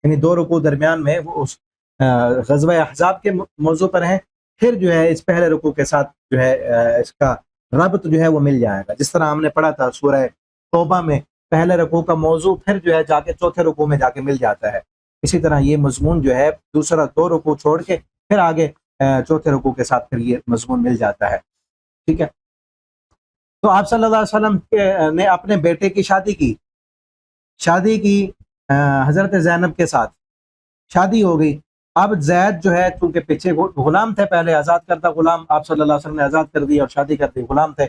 Speaker 1: یعنی دو رکوع درمیان میں، وہ اس غزوہ احزاب کے موضوع پر ہیں، پھر جو ہے اس پہلے رکوع کے ساتھ جو ہے اس کا ربط جو ہے وہ مل جائے گا، جس طرح ہم نے پڑھا تھا سورہ توبہ میں، پہلے رکوع کا موضوع پھر جو ہے جا کے چوتھے رکوع میں جا کے مل جاتا ہے۔ اسی طرح یہ مضمون جو ہے دوسرا دو رکوع چھوڑ کے پھر آگے چوتھے رکوع کے ساتھ پھر یہ مضمون مل جاتا ہے، ٹھیک ہے۔ تو آپ صلی اللہ علیہ وسلم نے اپنے بیٹے کی شادی کی حضرت زینب کے ساتھ، شادی ہو گئی۔ اب زید جو ہے چونکہ پیچھے غلام تھے، پہلے آزاد کردہ غلام آپ صلی اللہ علیہ وسلم نے آزاد کر دی اور شادی کر دی، غلام تھے۔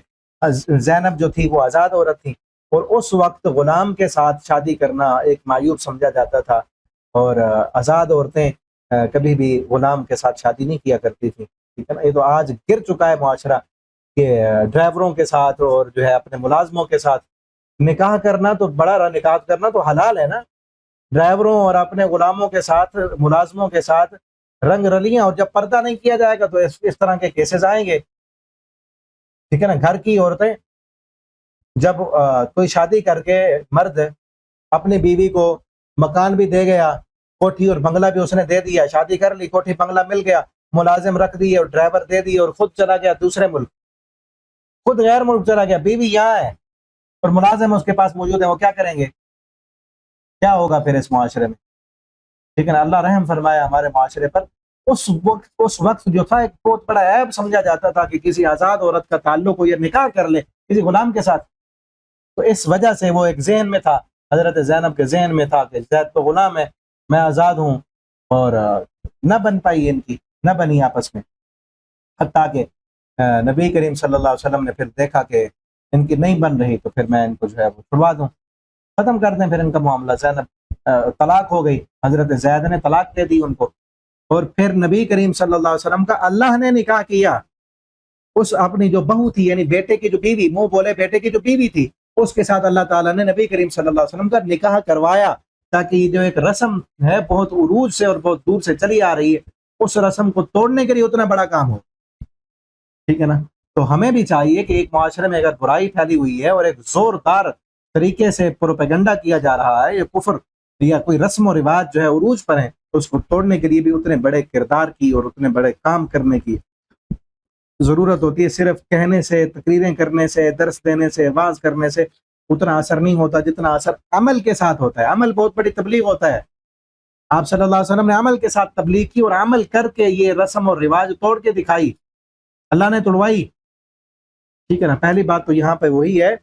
Speaker 1: زینب جو تھی وہ آزاد عورت تھی، اور اس وقت غلام کے ساتھ شادی کرنا ایک معیوب سمجھا جاتا تھا، اور آزاد عورتیں کبھی بھی غلام کے ساتھ شادی نہیں کیا کرتی تھی، ٹھیک ہے نا۔ یہ تو آج گر چکا ہے معاشرہ کہ ڈرائیوروں کے ساتھ اور جو ہے اپنے ملازموں کے ساتھ نکاح کرنا، تو بڑا نکاح کرنا تو حلال ہے نا، ڈرائیوروں اور اپنے غلاموں کے ساتھ، ملازموں کے ساتھ رنگ رلیاں، اور جب پردہ نہیں کیا جائے گا تو اس طرح کے کیسز آئیں گے، ٹھیک ہے نا۔ گھر کی عورتیں جب کوئی شادی کر کے مرد اپنی بیوی کو مکان بھی دے گیا، کوٹھی اور بنگلہ بھی اس نے دے دیا، شادی کر لی، کوٹھی بنگلہ مل گیا، ملازم رکھ دیے اور ڈرائیور دے دیے، اور خود چلا گیا دوسرے ملک، خود غیر ملک چلا گیا، بیوی یہاں ہے اور ملازم اس کے پاس موجود ہے، وہ کیا کریں گے؟ کیا ہوگا پھر اس معاشرے میں؟ ٹھیک ہے نا۔ اللہ رحم فرمایا ہمارے معاشرے پر۔ اس وقت جو تھا ایک بہت بڑا عیب سمجھا جاتا تھا کہ کسی آزاد عورت کا تعلق ہو یا نکاح کر لے کسی غلام کے ساتھ، تو اس وجہ سے وہ ایک ذہن میں تھا، حضرت زینب کے ذہن میں تھا کہ زید تو غلام ہے، میں آزاد ہوں، اور نہ بن پائی ان کی، نہ بنی آپس میں، حتیٰ کہ نبی کریم صلی اللہ علیہ وسلم نے پھر دیکھا کہ ان کی نہیں بن رہی، تو پھر میں ان کو جو ہے وہ چھڑوا دوں، ختم کر دیں پھر ان کا معاملہ۔ زینب طلاق ہو گئی، حضرت زید نے طلاق دے دی ان کو، اور پھر نبی کریم صلی اللہ علیہ وسلم کا اللہ نے نکاح کیا اس اپنی جو بہو تھی، یعنی بیٹے کی جو بیوی، منہ بولے بیٹے کی جو بیوی تھی، اس کے ساتھ اللہ تعالیٰ نے نبی کریم صلی اللہ علیہ وسلم کا نکاح کروایا، تاکہ یہ جو ایک رسم ہے بہت عروج سے اور بہت دور سے چلی آ رہی ہے، اس رسم کو توڑنے کے لیے اتنا بڑا کام ہو، ٹھیک ہے نا۔ تو ہمیں بھی چاہیے کہ ایک معاشرے میں اگر برائی پھیلی ہوئی ہے اور ایک زوردار طریقے سے پروپیگنڈا کیا جا رہا ہے، یہ کفر یا کوئی رسم و رواج جو ہے عروج پر ہیں، تو اس کو توڑنے کے لیے بھی اتنے بڑے کردار کی اور اتنے بڑے کام کرنے کی ضرورت ہوتی ہے۔ صرف کہنے سے، تقریریں کرنے سے، درس دینے سے، واعظ کرنے سے اتنا اثر نہیں ہوتا جتنا اثر عمل کے ساتھ ہوتا ہے۔ عمل بہت بڑی تبلیغ ہوتا ہے۔ آپ صلی اللہ علیہ وسلم نے عمل کے ساتھ تبلیغ کی، اور عمل کر کے یہ رسم اور رواج توڑ کے دکھائی، اللہ نے توڑوائی، ٹھیک ہے نا۔ پہلی بات تو یہاں پہ وہی ہے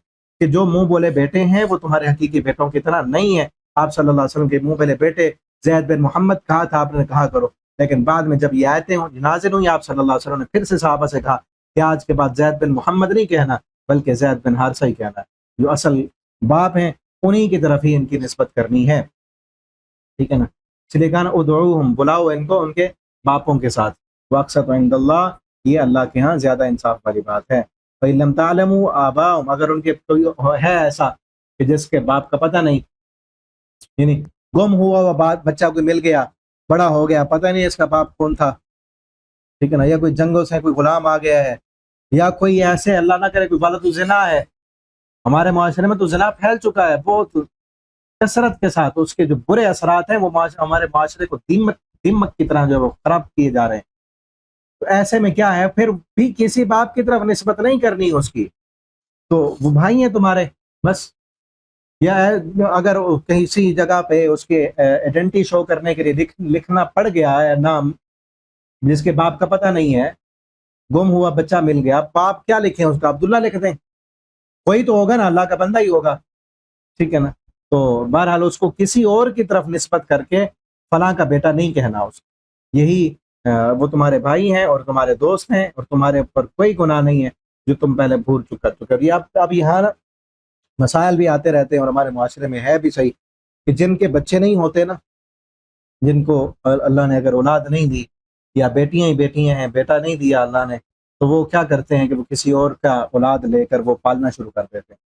Speaker 1: کہ جو منہ بولے بیٹے ہیں وہ تمہارے حقیقی بیٹوں کی طرح نہیں ہے۔ آپ صلی اللہ علیہ وسلم کے منہ بولے بیٹے زید بن محمد کہا تھا، آپ نے کہا کرو، لیکن بعد میں جب یہ آیتیں نازل ہوئی، آپ صلی اللہ علیہ وسلم نے پھر سے صحابہ سے کہا کہ آج کے بعد زید بن محمد نہیں کہنا، بلکہ زید بن حارثہ ہی کہنا ہے، جو اصل باپ ہیں انہی کی طرف ہی ان کی نسبت کرنی ہے، ٹھیک ہے نا۔ اس لیے کہا ادعوہم، بلاؤ ان کو ان کے باپوں کے ساتھ، واقسط عند اللہ، یہ اللہ کے ہاں زیادہ انصاف والی بات ہے۔ فَإِن لَمْ تَعْلَمُوا آبَاءَهُمْ، اگر ان کے کوئی ہے ایسا کہ جس کے باپ کا پتہ نہیں، یعنی گم ہوا ہوا بچہ کوئی مل گیا، بڑا ہو گیا، پتہ نہیں اس کا باپ کون تھا، ٹھیک ہے نا، یا کوئی جنگوں سے کوئی غلام آ گیا ہے، یا کوئی ایسے اللہ نہ کرے کوئی ولد الزنا ہے، ہمارے معاشرے میں تو زنا پھیل چکا ہے بہت کثرت کے ساتھ، اس کے جو برے اثرات ہیں وہ ہمارے معاشرے کو دیمک کی طرح جو ہے وہ خراب کیے جا رہے ہیں. تو ایسے میں کیا ہے، پھر بھی کسی باپ کی طرف نسبت نہیں کرنی اس کی، تو وہ بھائی ہیں تمہارے بس. یا اگر کسی جگہ پہ اس کے آئیڈینٹی شو کرنے کے لیے لکھنا پڑ گیا ہے نام جس کے باپ کا پتہ نہیں ہے، گم ہوا بچہ مل گیا، باپ کیا لکھیں اس کا؟ عبداللہ لکھ دیں، کوئی تو ہوگا نا، اللہ کا بندہ ہی ہوگا، ٹھیک ہے نا. تو بہرحال اس کو کسی اور کی طرف نسبت کر کے فلاں کا بیٹا نہیں کہنا اس کو. یہی وہ تمہارے بھائی ہیں اور تمہارے دوست ہیں اور تمہارے اوپر کوئی گناہ نہیں ہے جو تم پہلے بھول چکے. یہ اب یہاں مسائل بھی آتے رہتے ہیں اور ہمارے معاشرے میں ہے بھی صحیح کہ جن کے بچے نہیں ہوتے نا، جن کو اللہ نے اگر اولاد نہیں دی یا بیٹیاں ہی بیٹیاں ہیں، بیٹا نہیں دیا اللہ نے، تو وہ کیا کرتے ہیں کہ وہ کسی اور کا اولاد لے کر وہ پالنا شروع کر دیتے ہیں.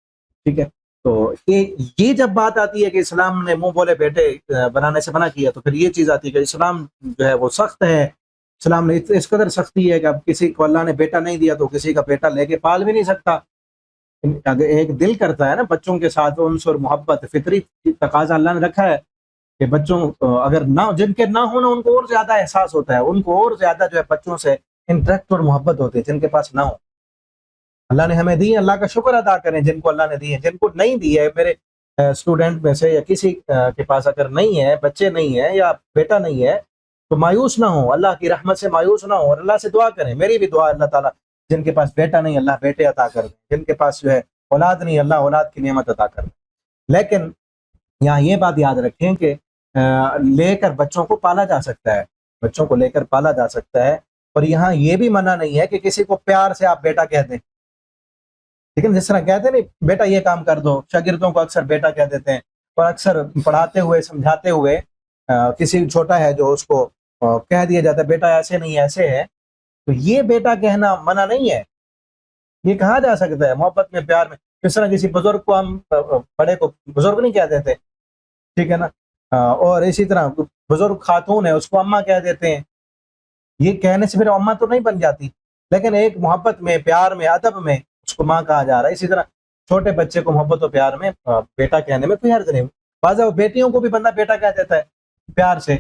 Speaker 1: ٹھیک ہے، تو یہ جب بات آتی ہے کہ اسلام نے منہ بولے بیٹے بنانے سے منع کیا، تو پھر یہ چیز آتی ہے کہ اسلام جو ہے وہ سخت ہے. اسلام نے اس قدر سختی ہے کہ اب کسی کو اللہ نے بیٹا نہیں دیا تو کسی کا بیٹا لے کے پال بھی نہیں سکتا. اگر ایک دل کرتا ہے نا بچوں کے ساتھ انس اور محبت، فطری تقاضا اللہ نے رکھا ہے کہ بچوں اگر نہ، جن کے نہ ہونا ان کو اور زیادہ احساس ہوتا ہے، ان کو اور زیادہ جو ہے بچوں سے انٹریکٹ اور محبت ہوتی ہے جن کے پاس نہ ہو. اللہ نے ہمیں دی ہے، اللہ کا شکر ادا کریں جن کو اللہ نے دی ہے. جن کو نہیں دی ہے، میرے اسٹوڈنٹ میں سے یا کسی کے پاس اگر نہیں ہے، بچے نہیں ہے یا بیٹا نہیں ہے، تو مایوس نہ ہو، اللہ کی رحمت سے مایوس نہ ہو اور اللہ سے دعا کریں. میری بھی دعا اللہ تعالیٰ جن کے پاس بیٹا نہیں اللہ بیٹے عطا کر دیں، جن کے پاس جو ہے اولاد نہیں اللہ اولاد کی نعمت عطا کر دیں. لیکن یہاں یہ بات یاد رکھیں کہ لے کر بچوں کو پالا جا سکتا ہے، بچوں کو لے کر پالا جا سکتا ہے، اور یہاں یہ بھی منع نہیں ہے کہ کسی کو پیار سے آپ بیٹا کہہ دیں. لیکن جس طرح کہتے ہیں نہیں بیٹا یہ کام کر دو، شاگردوں کو اکثر بیٹا کہہ دیتے ہیں، اور اکثر پڑھاتے ہوئے سمجھاتے ہوئے کسی چھوٹا ہے جو اس کو کہہ دیا جاتا ہے بیٹا ایسے نہیں ایسے ہے، تو یہ بیٹا کہنا منع نہیں ہے، یہ کہا جا سکتا ہے محبت میں پیار میں. جس طرح کسی بزرگ کو ہم بڑے کو بزرگ نہیں کہہ دیتے، ٹھیک ہے نا، اور اسی طرح بزرگ خاتون ہے اس کو اماں کہہ دیتے ہیں. یہ کہنے سے پھر اماں تو نہیں بن جاتی، لیکن ایک محبت میں پیار میں ادب میں اس کو ماں کہا جا رہا ہے. اسی طرح چھوٹے بچے کو محبت و پیار میں بیٹا کہنے میں کوئی حرج نہیں. بعض بیٹیوں کو بھی بندہ بیٹا کہہ دیتا ہے پیار سے،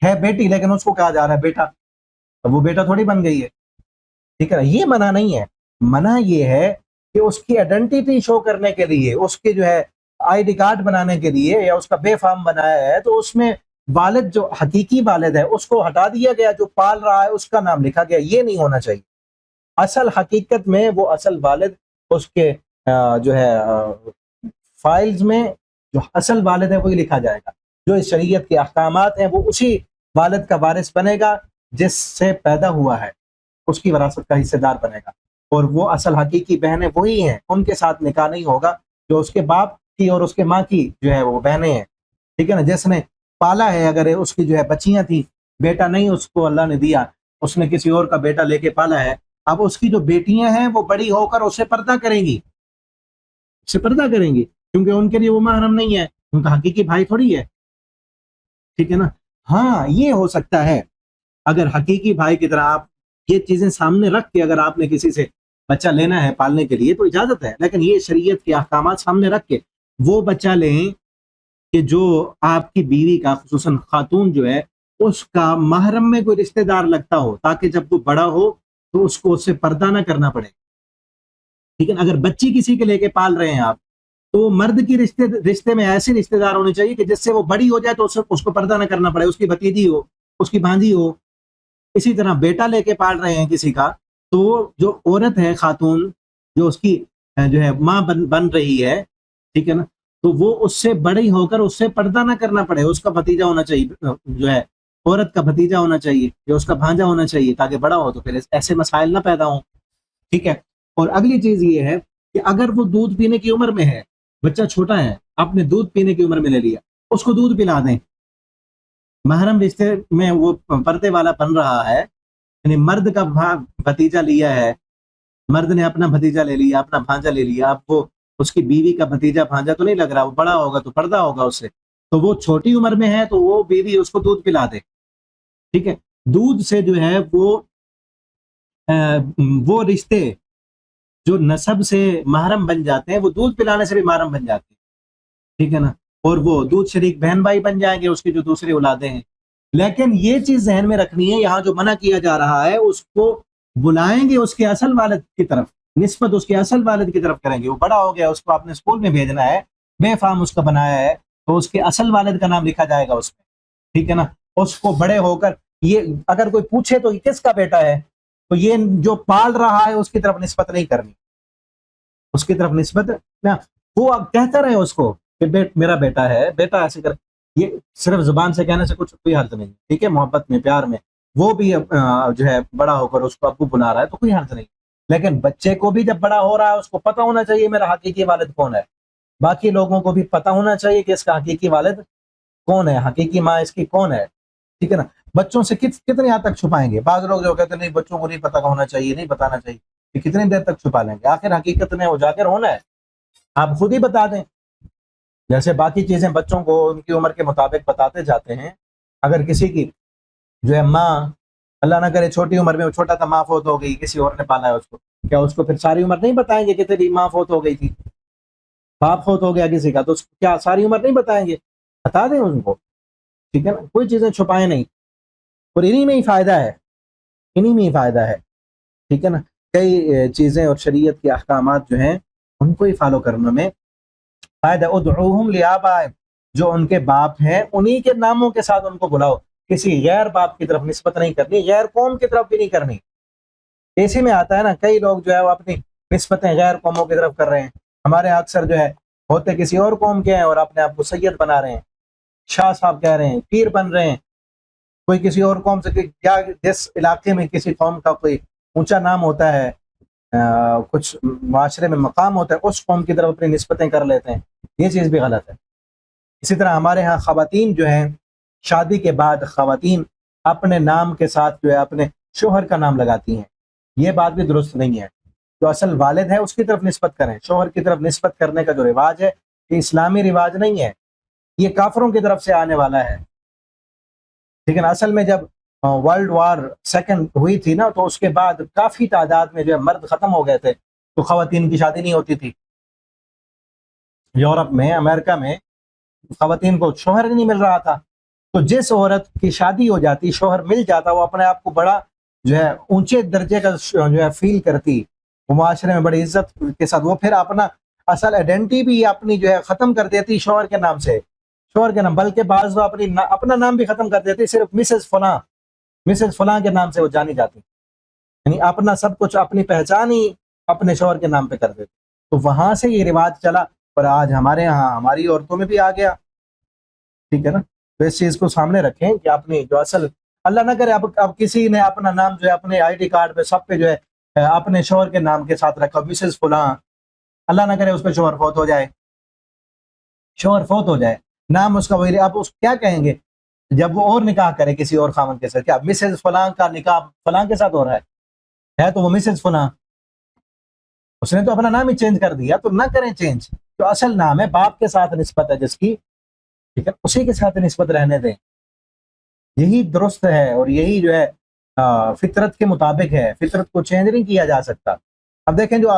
Speaker 1: ہے بیٹی لیکن اس کو کہا جا رہا ہے بیٹا، اب وہ بیٹا تھوڑی بن گئی ہے. ٹھیک ہے نا، یہ منع نہیں ہے. منع یہ ہے کہ اس کی آئیڈینٹی شو کرنے کے لیے، اس کی جو ہے آئی ڈی کارڈ بنانے کے لیے یا اس کا بے فارم بنایا ہے تو اس میں والد جو حقیقی والد ہے اس کو ہٹا دیا گیا، جو پال رہا ہے اس کا نام لکھا گیا. یہ نہیں ہونا چاہیے. اصل حقیقت میں وہ اصل والد اس کے جو ہے فائلز میں جو اصل والد ہے وہی لکھا جائے گا. جو اس شریعت کے احکامات ہیں وہ اسی والد کا وارث بنے گا جس سے پیدا ہوا ہے، اس کی وراثت کا حصے دار بنے گا. اور وہ اصل حقیقی بہنیں وہی ہیں، ان کے ساتھ نکاح نہیں ہوگا جو اس کے باپ کی اور اس کے ماں کی جو ہے وہ بہنیں ہیں. ٹھیک ہے نا، جس نے پالا ہے، اگر اس کی جو ہے بچیاں تھیں، بیٹا نہیں اس کو اللہ نے دیا، اس نے کسی اور کا بیٹا لے کے پالا ہے، اب اس کی جو بیٹیاں ہیں وہ بڑی ہو کر اسے پردہ کریں گی، اسے پردہ کریں گی، کیونکہ ان کے لیے وہ محرم نہیں ہے، ان کا حقیقی بھائی تھوڑی ہے. ٹھیک ہے نا. ہاں یہ ہو سکتا ہے اگر حقیقی بھائی کی طرح آپ یہ چیزیں سامنے رکھ کے اگر آپ نے کسی سے بچہ لینا ہے پالنے کے لیے تو اجازت ہے، لیکن یہ شریعت کے احکامات سامنے رکھ کے وہ بچہ لیں کہ جو آپ کی بیوی کا خصوصاً خاتون جو ہے اس کا محرم میں کوئی رشتہ دار لگتا ہو، تاکہ جب وہ بڑا ہو تو اس کو اس سے پردہ نہ کرنا پڑے. ٹھیک ہے، اگر بچی کسی کے لے کے پال رہے ہیں آپ تو مرد کی رشتے میں ایسے رشتہ دار ہونے چاہیے کہ جس سے وہ بڑی ہو جائے تو اس کو پردہ نہ کرنا پڑے، اس کی بھتیجی ہو، اس کی بھانجی ہو. اسی طرح بیٹا لے کے پال رہے ہیں کسی کا تو جو عورت ہے خاتون جو اس کی جو ہے ماں بن رہی ہے، ٹھیک ہے نا، تو وہ اس سے بڑی ہو کر اس سے پردہ نہ کرنا پڑے، اس کا بھتیجا ہونا چاہیے، جو ہے عورت کا بھتیجا ہونا چاہیے یا اس کا بھانجا ہونا چاہیے تاکہ بڑا ہو تو پھر ایسے مسائل نہ پیدا ہوں. ٹھیک ہے. اور اگلی چیز یہ ہے کہ اگر وہ دودھ پینے کی عمر میں ہے، بچہ چھوٹا ہے، آپ نے دودھ پینے کی عمر میں لے لیا، اس کو دودھ پلا دیں. محرم رشتے میں وہ پردے والا بن رہا ہے، یعنی مرد کا بھتیجا لیا ہے، مرد نے اپنا بھتیجا لے لیا، اپنا بھانجا لے لیا، اب وہ اس کی بیوی کا بھتیجا بھانجا تو نہیں لگ رہا، وہ بڑا ہوگا تو پردہ ہوگا اس سے، تو وہ چھوٹی عمر میں ہے تو وہ بیوی اس کو دودھ پلا دے، ٹھیک ہے. دودھ سے جو ہے وہ رشتے جو نسب سے محرم بن جاتے ہیں وہ دودھ پلانے سے بھی محرم بن جاتے ہیں، ٹھیک ہے نا، اور وہ دودھ شریک بہن بھائی بن جائیں گے اس کی جو دوسری اولادیں ہیں. لیکن یہ چیز ذہن میں رکھنی ہے، یہاں جو منع کیا جا رہا ہے اس کو بلائیں گے اس کے اصل والد کی طرف، نسبت اس کے اصل والد کی طرف کریں گے. وہ بڑا ہو گیا، اس کو آپ نے اسکول میں بھیجنا ہے، بے فام اس کا بنایا ہے، تو اس کے اصل والد کا نام لکھا جائے گا اس میں، ٹھیک ہے نا. اس کو بڑے ہو کر یہ اگر کوئی پوچھے تو یہ کس کا بیٹا ہے، تو یہ جو پال رہا ہے اس کی طرف نسبت نہیں کرنی، اس کی طرف نسبت نہ، وہ کہتا رہے اس کو کہ میرا بیٹا ہے، بیٹا ایسے کر، یہ صرف زبان سے کہنے سے کچھ کوئی حرج نہیں، ٹھیک ہے، محبت میں پیار میں وہ بھی جو ہے بڑا ہو کر اس کو ابو بلا رہا ہے تو کوئی حرج نہیں. لیکن بچے کو بھی جب بڑا ہو رہا ہے اس کو پتہ ہونا چاہیے میرا حقیقی والد کون ہے، باقی لوگوں کو بھی پتہ ہونا چاہیے کہ اس کا حقیقی والد کون ہے، حقیقی ماں اس کی کون ہے، ٹھیک ہے نا. بچوں سے کتنے حد تک چھپائیں گے؟ بعض لوگ جو کہتے ہیں نہیں بچوں کو نہیں پتہ ہونا چاہیے، نہیں بتانا چاہیے، کہ کتنی دیر تک چھپا لیں گے؟ آخر حقیقت نے اجاگر ہونا ہے، آپ خود ہی بتا دیں. جیسے باقی چیزیں بچوں کو ان کی عمر کے مطابق بتاتے جاتے ہیں، اگر کسی کی جو ہے ماں اللہ نہ کرے چھوٹی عمر میں، وہ چھوٹا تھا ماں فوت ہو گئی، کسی اور نے پالا ہے اس کو، کیا اس کو پھر ساری عمر نہیں بتائیں گے کہ تیری ماں فوت ہو گئی تھی، باپ فوت ہو گیا کسی کا، تو کیا ساری عمر نہیں بتائیں گے؟ بتا دیں ان کو، ٹھیک ہے نا، کوئی چیزیں چھپائیں نہیں. اور انہی میں ہی فائدہ ہے، انہی میں ہی فائدہ ہے، ٹھیک ہے نا. کئی چیزیں اور شریعت کے احکامات جو ہیں ان کو ہی فالو کرنے میں فائدہ. ادعوہم لآبائہم، جو ان کے باپ ہیں انہی کے ناموں کے ساتھ ان کو بلاؤ، کسی غیر باپ کی طرف نسبت نہیں کرنی، غیر قوم کی طرف بھی نہیں کرنی. اسی میں آتا ہے نا، کئی لوگ جو ہے وہ اپنی نسبتیں غیر قوموں کی طرف کر رہے ہیں. ہمارے یہاں اکثر جو ہے ہوتے کسی اور قوم کے ہیں اور اپنے آپ کو سید بنا رہے ہیں، شاہ صاحب کہہ رہے ہیں، پیر بن رہے ہیں. کوئی کسی اور قوم سے، کیا جس علاقے میں کسی قوم کا کوئی اونچا نام ہوتا ہے، کچھ معاشرے میں مقام ہوتا ہے، اس قوم کی طرف اپنی نسبتیں کر لیتے ہیں، یہ چیز بھی غلط ہے. اسی طرح ہمارے ہاں خواتین جو ہیں، شادی کے بعد خواتین اپنے نام کے ساتھ جو ہے اپنے شوہر کا نام لگاتی ہیں، یہ بات بھی درست نہیں ہے. جو اصل والد ہے اس کی طرف نسبت کریں، شوہر کی طرف نسبت کرنے کا جو رواج ہے یہ اسلامی رواج نہیں ہے، یہ کافروں کی طرف سے آنے والا ہے. لیکن اصل میں جب ورلڈ وار سیکنڈ ہوئی تھی نا، تو اس کے بعد کافی تعداد میں جو ہے مرد ختم ہو گئے تھے، تو خواتین کی شادی نہیں ہوتی تھی. یورپ میں، امریکہ میں خواتین کو شوہر نہیں مل رہا تھا، تو جس عورت کی شادی ہو جاتی، شوہر مل جاتا، وہ اپنے آپ کو بڑا جو ہے اونچے درجے کا جو ہے فیل کرتی، وہ معاشرے میں بڑی عزت کے ساتھ، وہ پھر اپنا اصل آئیڈینٹی بھی اپنی جو ہے ختم کر دیتی شوہر کے نام سے، شوہر کے نام، بلکہ بعض وہ اپنا نام بھی ختم کر دیتی، صرف مسز فلاں کے نام سے وہ جانی جاتی، یعنی اپنا سب کچھ، اپنی پہچان ہی اپنے شوہر کے نام پہ کر دیتی. تو وہاں سے یہ رواج چلا اور آج ہمارے ہاں ہماری عورتوں میں بھی آ گیا، ٹھیک ہے نا. تو اس چیز کو سامنے رکھیں کہ اپنی جو اصل، اللہ نہ کرے اب کسی نے اپنا نام جو ہے اپنے آئی ڈی کارڈ پہ سب پہ جو ہے اپنے شوہر کے نام کے ساتھ رکھا، مسز فلاں، اللہ نہ کرے اس پہ شوہر فوت ہو جائے، نام اس کا وہی، آپ اس کیا کہیں گے جب وہ اور نکاح کرے کسی اور خامن کے ساتھ؟ کیا مسز فلاں کا نکاح فلاں کے ساتھ ہو رہا ہے تو وہ مسز فلاں، اس نے تو اپنا نام ہی چینج کر دیا. تو نہ کریں چینج، جو اصل نام ہے، باپ کے ساتھ نسبت ہے جس کی، ٹھیک ہے، اسی کے ساتھ نسبت رہنے دیں، یہی درست ہے اور یہی جو ہے فطرت کے مطابق ہے، فطرت کو چینج نہیں کیا جا سکتا. اب دیکھیں جو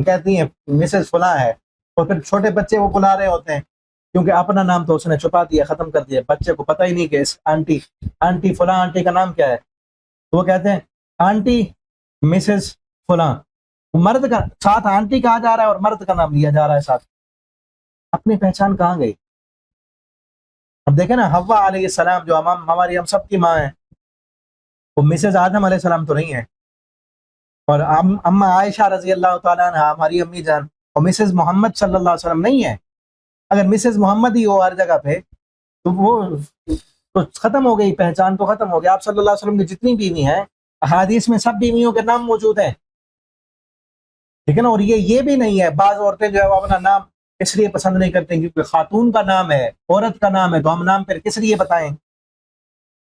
Speaker 1: کہتی ہیں مسز فلاں ہے، اور پھر چھوٹے بچے وہ بلا رہے ہوتے ہیں، کیونکہ اپنا نام تو اس نے چھپا دیا، ختم کر دیا، بچے کو پتہ ہی نہیں کہ اس آنٹی فلاں آنٹی کا نام کیا ہے، تو وہ کہتے ہیں آنٹی مسز فلاں، مرد کا ساتھ آنٹی کہا جا رہا ہے اور مرد کا نام لیا جا رہا ہے ساتھ، اپنی پہچان کہاں گئی؟ اب دیکھیں نا، حوا علیہ السلام جو ہماری ہم سب کی ماں ہے، وہ مسز آدم علیہ السلام تو نہیں ہے، اور اما عائشہ رضی اللہ تعالیٰ عنہ ہماری امی جان، اور مسز محمد صلی اللہ علیہ وسلم نہیں ہے. اگر مسز محمد ہی ہو ہر جگہ پہ تو وہ تو ختم ہو گئی، پہچان تو ختم ہو گئی. آپ صلی اللہ علیہ وسلم کی جتنی بیوی ہیں، احادیث میں سب بیویوں کے نام موجود ہیں، ٹھیک ہے نا. اور یہ بھی نہیں ہے، بعض عورتیں جو ہے وہ اپنا نام اس لیے پسند نہیں کرتے کیونکہ خاتون کا نام ہے، عورت کا نام ہے، تو ہم نام پھر کس لیے بتائیں؟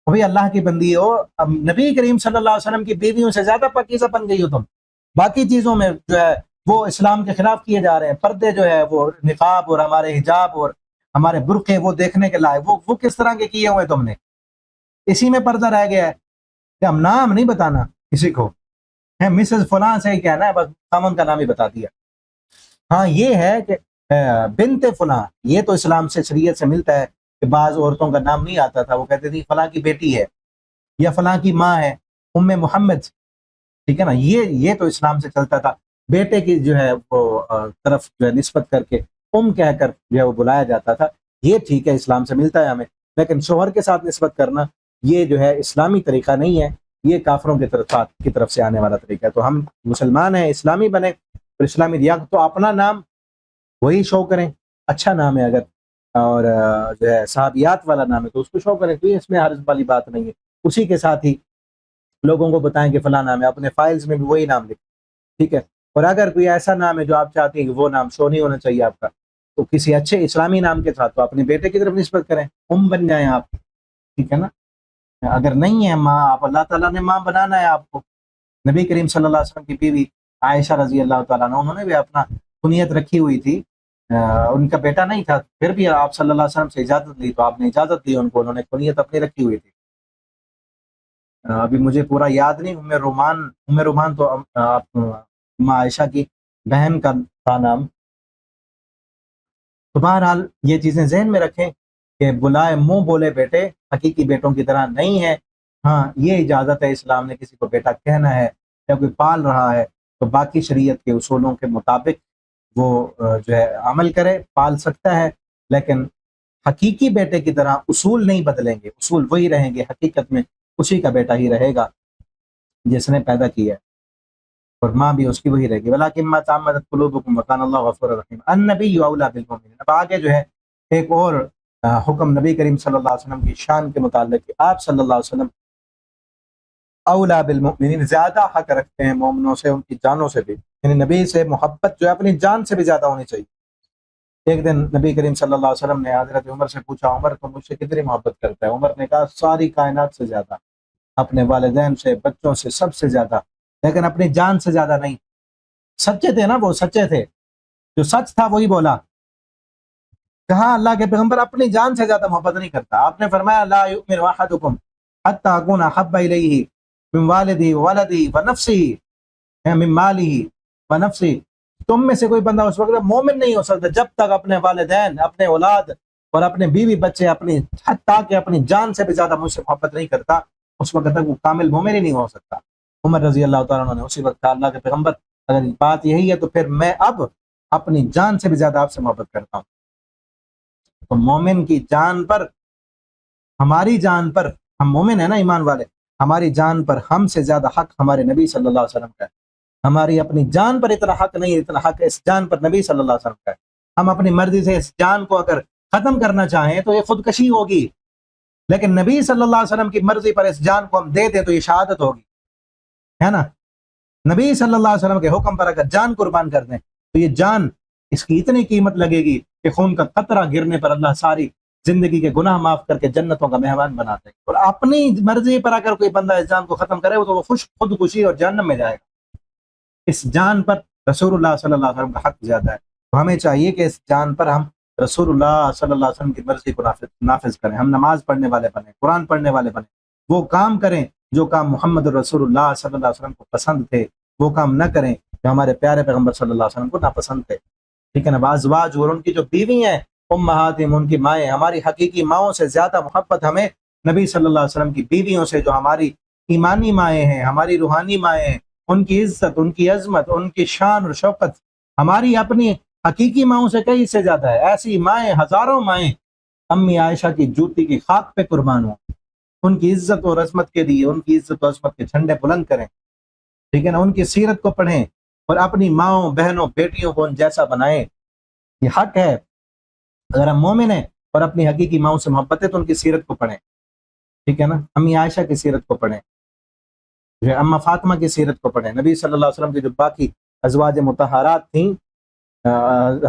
Speaker 1: بھائی اللہ کی بندی ہو، اب نبی کریم صلی اللہ علیہ وسلم کی بیویوں سے زیادہ پاکیزہ بن گئی ہو تم، باقی چیزوں میں جو ہے وہ اسلام کے خلاف کیے جا رہے ہیں. پردے جو ہے وہ نقاب اور ہمارے حجاب اور ہمارے برقعے وہ دیکھنے کے لائق وہ کس طرح کے کیے ہوئے تم نے؟ اسی میں پردہ رہ گیا ہے کہ ہم نام نہیں بتانا کسی کو، ہے مسز فلاں سے ہی کہنا ہے، بس خامن کا نام ہی بتا دیا. ہاں یہ ہے کہ بنت فلاں، یہ تو اسلام سے شریعت سے ملتا ہے کہ بعض عورتوں کا نام نہیں آتا تھا، وہ کہتے تھے فلاں کی بیٹی ہے یا فلاں کی ماں ہے، ام محمد، ٹھیک ہے نا، یہ تو اسلام سے چلتا تھا. بیٹے کی جو ہے وہ طرف جو ہے نسبت کر کے کہہ کر جو ہے وہ بلایا جاتا تھا. یہ ٹھیک ہے، اسلام سے ملتا ہے ہمیں، لیکن شوہر کے ساتھ نسبت کرنا یہ جو ہے اسلامی طریقہ نہیں ہے، یہ کافروں کی طرف سے آنے والا طریقہ ہے. تو ہم مسلمان ہیں، اسلامی بنے، اور اسلامی ریاض تو اپنا نام وہی شو کریں، اچھا نام ہے اگر، اور جو ہے صحابیات والا نام ہے تو اس کو شو کریں، تو اس میں حرج والی بات نہیں ہے. اسی کے ساتھ ہی لوگوں کو بتائیں کہ فلاں نام ہے، اپنے فائلز میں بھی وہی نام لکھیں، ٹھیک ہے. اور اگر کوئی ایسا نام ہے جو آپ چاہتے ہیں کہ وہ نام شو نہیں ہونا چاہیے آپ کا، تو کسی اچھے اسلامی نام کے ساتھ تو اپنے بیٹے کی طرف نسبت کریں، بن جائیں آپ، ٹھیک ہے نا. اگر نہیں ہے ماں، آپ اللہ تعالیٰ نے ماں بنانا ہے آپ کو. نبی کریم صلی اللہ علیہ وسلم کی بیوی عائشہ رضی اللہ تعالیٰ عنہ، انہوں نے بھی اپنا کنیت رکھی ہوئی تھی، ان کا بیٹا نہیں تھا، پھر بھی آپ صلی اللہ علیہ وسلم سے اجازت لی تو آپ نے اجازت دی ان کو، انہوں نے کنیت اپنی رکھی ہوئی تھی. ابھی مجھے پورا یاد نہیں، ام رومان تو عائشہ کی بہن کا تھا نام. تو بہرحال یہ چیزیں ذہن میں رکھیں کہ بلائے منہ بولے بیٹے حقیقی بیٹوں کی طرح نہیں ہے. ہاں یہ اجازت ہے، اسلام نے کسی کو بیٹا کہنا ہے یا کوئی پال رہا ہے تو باقی شریعت کے اصولوں کے مطابق وہ جو ہے عمل کرے، پال سکتا ہے، لیکن حقیقی بیٹے کی طرح اصول نہیں بدلیں گے، اصول وہی رہیں گے، حقیقت میں اسی کا بیٹا ہی رہے گا جس نے پیدا کیا ہے، اور ماں بھی اس کی وہی رہے گی. وَلَٰكِن مَّا تَعَمَّدَتْ قُلُوبُكُمْ وَكَانَ اللَّهُ غَفُورًا رَحِيمًا. النبی اولیٰ بالمؤمنین. اب آگے جو ہے ایک اور حکم نبی کریم صلی اللہ علیہ وسلم کی شان کے متعلق کہ آپ صلی اللہ علیہ وسلم اولیٰ بالمؤمنین، زیادہ حق رکھتے ہیں مومنوں سے، ان کی جانوں سے بھی، یعنی نبی سے محبت جو ہے اپنی جان سے بھی زیادہ ہونی چاہیے. ایک دن نبی کریم صلی اللہ علیہ وسلم نے حضرت عمر سے پوچھا، عمر تو مجھ سے کتنی محبت کرتا ہے؟ عمر نے کہا ساری کائنات سے زیادہ، اپنے والدین سے، بچوں سے، سب سے زیادہ، لیکن اپنی جان سے زیادہ نہیں. سچے تھے نا، وہ سچے تھے، جو سچ تھا وہی بولا. کہا اللہ کے پیغمبر اپنی جان سے زیادہ محبت نہیں کرتا. آپ نے فرمایا لا یؤمن احدکم حتی اکون احب الیہ من والدی وولدی ونفسی من مالہ ونفسی. تم میں سے کوئی بندہ اس وقت مومن نہیں ہو سکتا جب تک اپنے والدین، اپنے اولاد اور اپنے بیوی بچے، اپنی حتیٰ کہ اپنی جان سے بھی زیادہ مجھ سے محبت نہیں کرتا، اس وقت تک وہ کامل مومن ہی نہیں ہو سکتا. عمر رضی اللہ تعالیٰ عنہ نے اسی وقت کہا اللہ کے پیغمبر اگر بات یہی ہے تو پھر میں اب اپنی جان سے بھی زیادہ آپ سے محبت کرتا ہوں. تو مومن کی جان پر، ہماری جان پر، ہم مومن ہیں نا ایمان والے، ہماری جان پر ہم سے زیادہ حق ہمارے نبی صلی اللہ علیہ وسلم کا ہے. ہماری اپنی جان پر اتنا حق نہیں، اتنا حق اس جان پر نبی صلی اللہ علیہ وسلم کا ہے. ہم اپنی مرضی سے اس جان کو اگر ختم کرنا چاہیں تو یہ خودکشی ہوگی، لیکن نبی صلی اللہ علیہ وسلم کی مرضی پر اس جان کو ہم دے دیں تو یہ شہادت ہوگی، ہے نا. نبی صلی اللہ علیہ وسلم کے حکم پر اگر جان قربان کر دیں تو یہ جان، اس کی اتنی قیمت لگے گی کہ خون کا قطرہ گرنے پر اللہ ساری زندگی کے گناہ معاف کر کے جنتوں کا مہمان بناتے ہیں. اور اپنی مرضی پر اگر کوئی بندہ اس جان کو ختم کرے تو وہ خودکشی اور جہنم میں جائے گا. اس جان پر رسول اللہ صلی اللہ علیہ وسلم کا حق زیادہ ہے. تو ہمیں چاہیے کہ اس جان پر ہم رسول اللہ صلی اللہ علیہ وسلم کی مرضی کو نافذ کریں. ہم نماز پڑھنے والے بنیں، قرآن پڑھنے والے بنیں، وہ کام کریں جو کام محمد رسول اللہ صلی اللہ علیہ وسلم کو پسند تھے، وہ کام نہ کریں جو ہمارے پیارے پیغمبر صلی اللہ علیہ وسلم کو ناپسند تھے. ٹھیک ہے نا. ازواج اور ان کی جو بیوی ہیں امہاتہم، ان کی مائیں، ہماری حقیقی ماؤں سے زیادہ محبت ہمیں نبی صلی اللہ علیہ وسلم کی بیویوں سے، جو ہماری ایمانی مائیں ہیں، ہماری روحانی مائیں ہیں. ان کی عزت، ان کی عظمت، ان کی شان اور شوکت ہماری اپنی حقیقی ماؤں سے کئی سے زیادہ ہے. ایسی مائیں، ہزاروں مائیں امی عائشہ کی جوتی کی خاک پہ قربان ہوں. ان کی عزت اور عظمت کے لیے ان کی عزت و عظمت کے جھنڈے بلند کریں، ٹھیک ہے نا. ان کی سیرت کو پڑھیں اور اپنی ماؤں، بہنوں، بیٹیوں کو ان جیسا بنائیں. یہ حق ہے. اگر ہم مومن ہیں اور اپنی حقیقی ماؤں سے محبت ہے تو ان کی سیرت کو پڑھیں، ٹھیک ہے نا. امی عائشہ کی سیرت کو پڑھیں، جو اما فاطمہ کی سیرت کو پڑھیں. نبی صلی اللہ علیہ وسلم کی جو باقی ازواج مطہرات تھیں،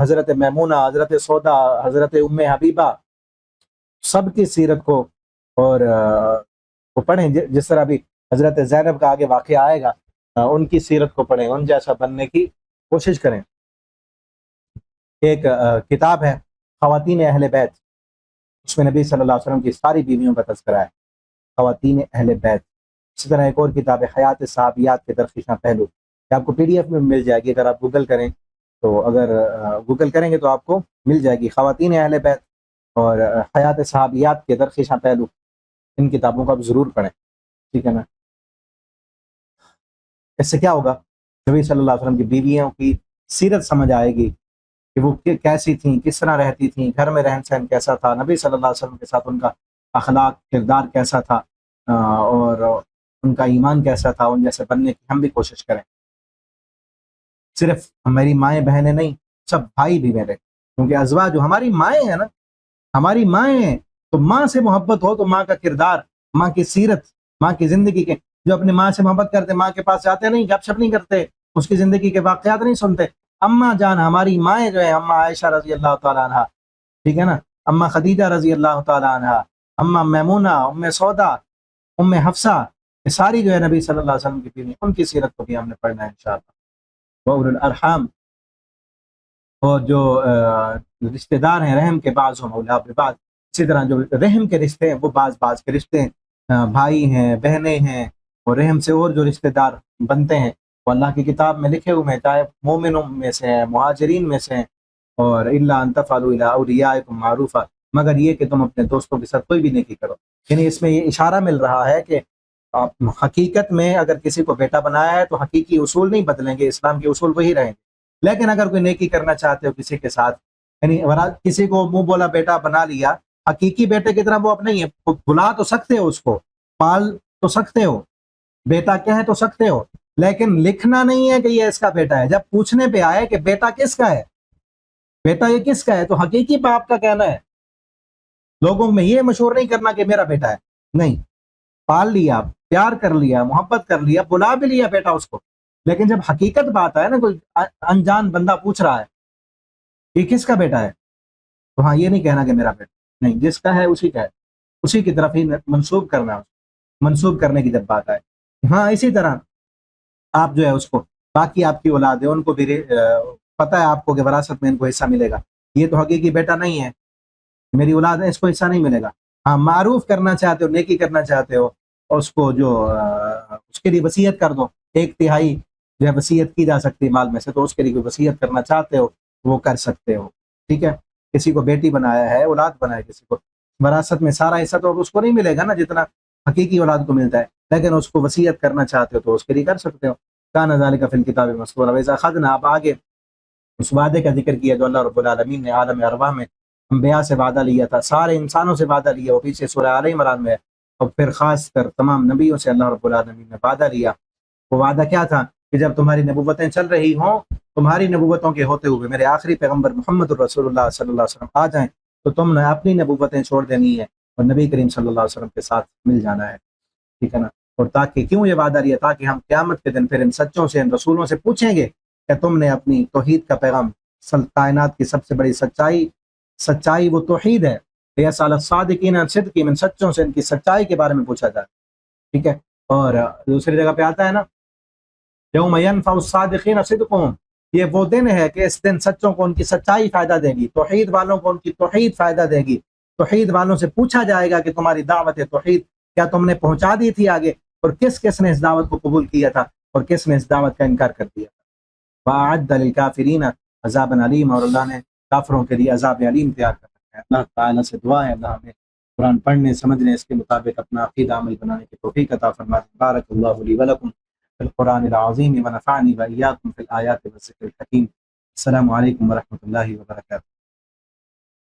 Speaker 1: حضرت میمونہ، حضرت سودا، حضرت ام حبیبہ، سب کی سیرت کو اور وہ پڑھیں. جس طرح بھی حضرت زینب کا آگے واقعہ آئے گا، ان کی سیرت کو پڑھیں، ان جیسا بننے کی کوشش کریں. ایک کتاب ہے خواتین اہل بیت، اس میں نبی صلی اللہ علیہ وسلم کی ساری بیویوں کا تذکرہ ہے، خواتین اہل بیت. اسی طرح ایک اور کتاب ہے حیات صحابیات کے درخشاں پہلو، کہ آپ کو PDF میں مل جائے گی. اگر آپ گوگل کریں تو، اگر گوگل کریں گے تو آپ کو مل جائے گی خواتین اہل بیت اور حیات صحابیات کے درخشاں پہلو. ان کتابوں کو آپ ضرور پڑھیں، ٹھیک ہے نا. اس سے کیا ہوگا؟ نبی صلی اللہ علیہ وسلم کی بیویوں کی سیرت سمجھ آئے گی کہ وہ کیسی تھیں، کس طرح رہتی تھیں، گھر میں رہن سہن کیسا تھا، نبی صلی اللہ علیہ وسلم کے ساتھ ان کا اخلاق کردار کیسا تھا، اور ان کا ایمان کیسا تھا. ان جیسے بننے کی ہم بھی کوشش کریں. صرف میری مائیں بہنیں نہیں، سب بھائی بھی میرے، کیونکہ ازواج جو ہماری مائیں ہیں نا، ہماری مائیں ہیں، تو ماں سے محبت ہو تو ماں کا کردار، ماں کی سیرت، ماں کی زندگی کے، جو اپنی ماں سے محبت کرتے ماں کے پاس جاتے نہیں، گپ شپ نہیں کرتے، اس کی زندگی کے واقعات نہیں سنتے. اماں جان ہماری مائیں جو ہیں، اماں عائشہ رضی اللہ تعالیٰ عنہ، ٹھیک ہے نا، اماں خدیجہ رضی اللہ تعالیٰ عنہ، اماں میمونہ، ام سودا، ام حفصہ، یہ ساری جو ہے نبی صلی اللہ علیہ وسلم کی بیوی، ان کی سیرت کو بھی ہم نے پڑھنا ہے انشاءاللہ. وَأُولُو الْأَرْحَامِ، اور جو رشتہ دار ہیں رحم کے بعض ہوں اولا بعض، اسی طرح جو رحم کے رشتے ہیں وہ بعض کے رشتے ہیں، بھائی ہیں، بہنیں ہیں، اور رحم سے اور جو رشتہ دار بنتے ہیں وہ اللہ کی کتاب میں لکھے ہوئے ہیں، چاہے مومنوں میں سے ہیں، مہاجرین میں سے ہیں. اور الا ان تفعلوا الى اولیاءکم معروفا، مگر یہ کہ تم اپنے دوستوں کے ساتھ کوئی بھی نیکی کرو. یعنی اس میں یہ اشارہ مل رہا ہے کہ حقیقت میں اگر کسی کو بیٹا بنایا ہے تو حقیقی اصول نہیں بدلیں گے، اسلام کے اصول وہی رہیں گے. لیکن اگر کوئی نیکی کرنا چاہتے ہو کسی کے ساتھ، یعنی کسی کو منہ بولا بیٹا بنا لیا، حقیقی بیٹے کی طرح وہ اب نہیں ہے. بلا تو سکتے ہو، اس کو پال تو سکتے ہو، بیٹا کہہ تو سکتے ہو، لیکن لکھنا نہیں ہے کہ یہ اس کا بیٹا ہے. جب پوچھنے پہ آئے کہ بیٹا کس کا ہے، بیٹا یہ کس کا ہے، تو حقیقی باپ کا کہنا ہے. لوگوں میں یہ مشہور نہیں کرنا کہ میرا بیٹا ہے، نہیں. پال لیا، پیار کر لیا، محبت کر لیا، بلا بھی لیا بیٹا اس کو. لیکن جب حقیقت بات ہے نا، کوئی انجان بندہ پوچھ رہا ہے یہ کس کا بیٹا ہے، تو ہاں یہ نہیں کہنا کہ میرا بیٹا، نہیں، جس کا ہے اسی کا ہے، اسی کی طرف ہی منسوب کرنا. منسوب کرنے کی جب بات آئے، ہاں اسی طرح آپ جو ہے اس کو، باقی آپ کی اولاد ہے ان کو بھی پتہ ہے آپ کو کہ وراثت میں ان کو حصہ ملے گا. یہ تو حقیقی بیٹا نہیں ہے، میری اولاد ہے، اس کو حصہ نہیں ملے گا. ہاں معروف کرنا چاہتے ہو، نیکی کرنا چاہتے ہو، اور اس کو جو اس کے لیے وصیت کر دو، 1/3 جو ہے وصیت کی جا سکتی مال میں سے، تو اس کے لیے وصیت کرنا چاہتے ہو وہ کر سکتے ہو. ٹھیک ہے، کسی کو بیٹی بنایا ہے، اولاد بنایا کسی کو، وراثت میں سارا حصہ تو اس کو نہیں ملے گا نا جتنا حقیقی اولاد کو ملتا ہے، لیکن اس کو وصیت کرنا چاہتے ہو تو اس کے لیے کر سکتے ہو. کان ذالک فی الکتاب مسطورا. وإذا أخذنا، اب آگے اس وعدے کا ذکر کیا جو اللہ رب العالمین نے عالم ارواح میں انبیاء سے وعدہ لیا تھا، سارے انسانوں سے وعدہ لیا، وہ پیچھے سورہ آل عمران میں، اور پھر خاص کر تمام نبیوں سے اللہ رب العالمین نے وعدہ لیا. وہ وعدہ کیا تھا کہ جب تمہاری نبوتیں چل رہی ہوں، تمہاری نبوتوں کے ہوتے ہوئے میرے آخری پیغمبر محمد الرسول اللہ صلی اللہ علیہ وسلم آ جائیں، تو تم نے اپنی نبوتیں چھوڑ دینی ہے اور نبی کریم صلی اللہ علیہ وسلم کے ساتھ مل جانا ہے. ٹھیک ہے نا. اور تاکہ کیوں یہ وعدہ لیا، تاکہ ہم قیامت کے دن پھر ان سچوں سے، ان رسولوں سے پوچھیں گے کہ تم نے اپنی توحید کا پیغام، کائنات کی سب سے بڑی سچائی وہ توحید ہے. یسأل الصادقین عن صدقہم، ان سچوں سے ان کی سچائی کے بارے میں پوچھا جائے. ٹھیک ہے. اور دوسری جگہ پہ آتا ہے نا، یوم ینفع الصادقین صدقہم، یہ وہ دن ہے کہ اس دن سچوں کو ان کی سچائی فائدہ دے گی، توحید والوں کو ان کی توحید فائدہ دے گی. توحید والوں سے پوچھا جائے گا کہ تمہاری دعوت توحید کیا تم نے پہنچا دی تھی آگے، اور کس کس نے اس دعوت کو قبول کیا تھا اور کس نے اس دعوت کا انکار کر دیا تھا. وَأَعَدَّ لِلْكَافِرِينَ عَذَابًا عَلِيمًا، اور اللہ نے کافروں کے لیے عذاب علیم تیار کر رکھا ہے. اللہ تعالیٰ سے دعا ہے اللہ ہمیں قرآن پڑھنے، سمجھنے، اس کے مطابق اپنا عقیدہ عمل بنانے کی توفیق عطا فرمائے. بارک اللہ لی ولکم فی القرآن العظیم ونفعنی وإیاکم فی الآیات والذکر الحکیم. السلام علیکم ورحمۃ اللہ وبرکاتہ.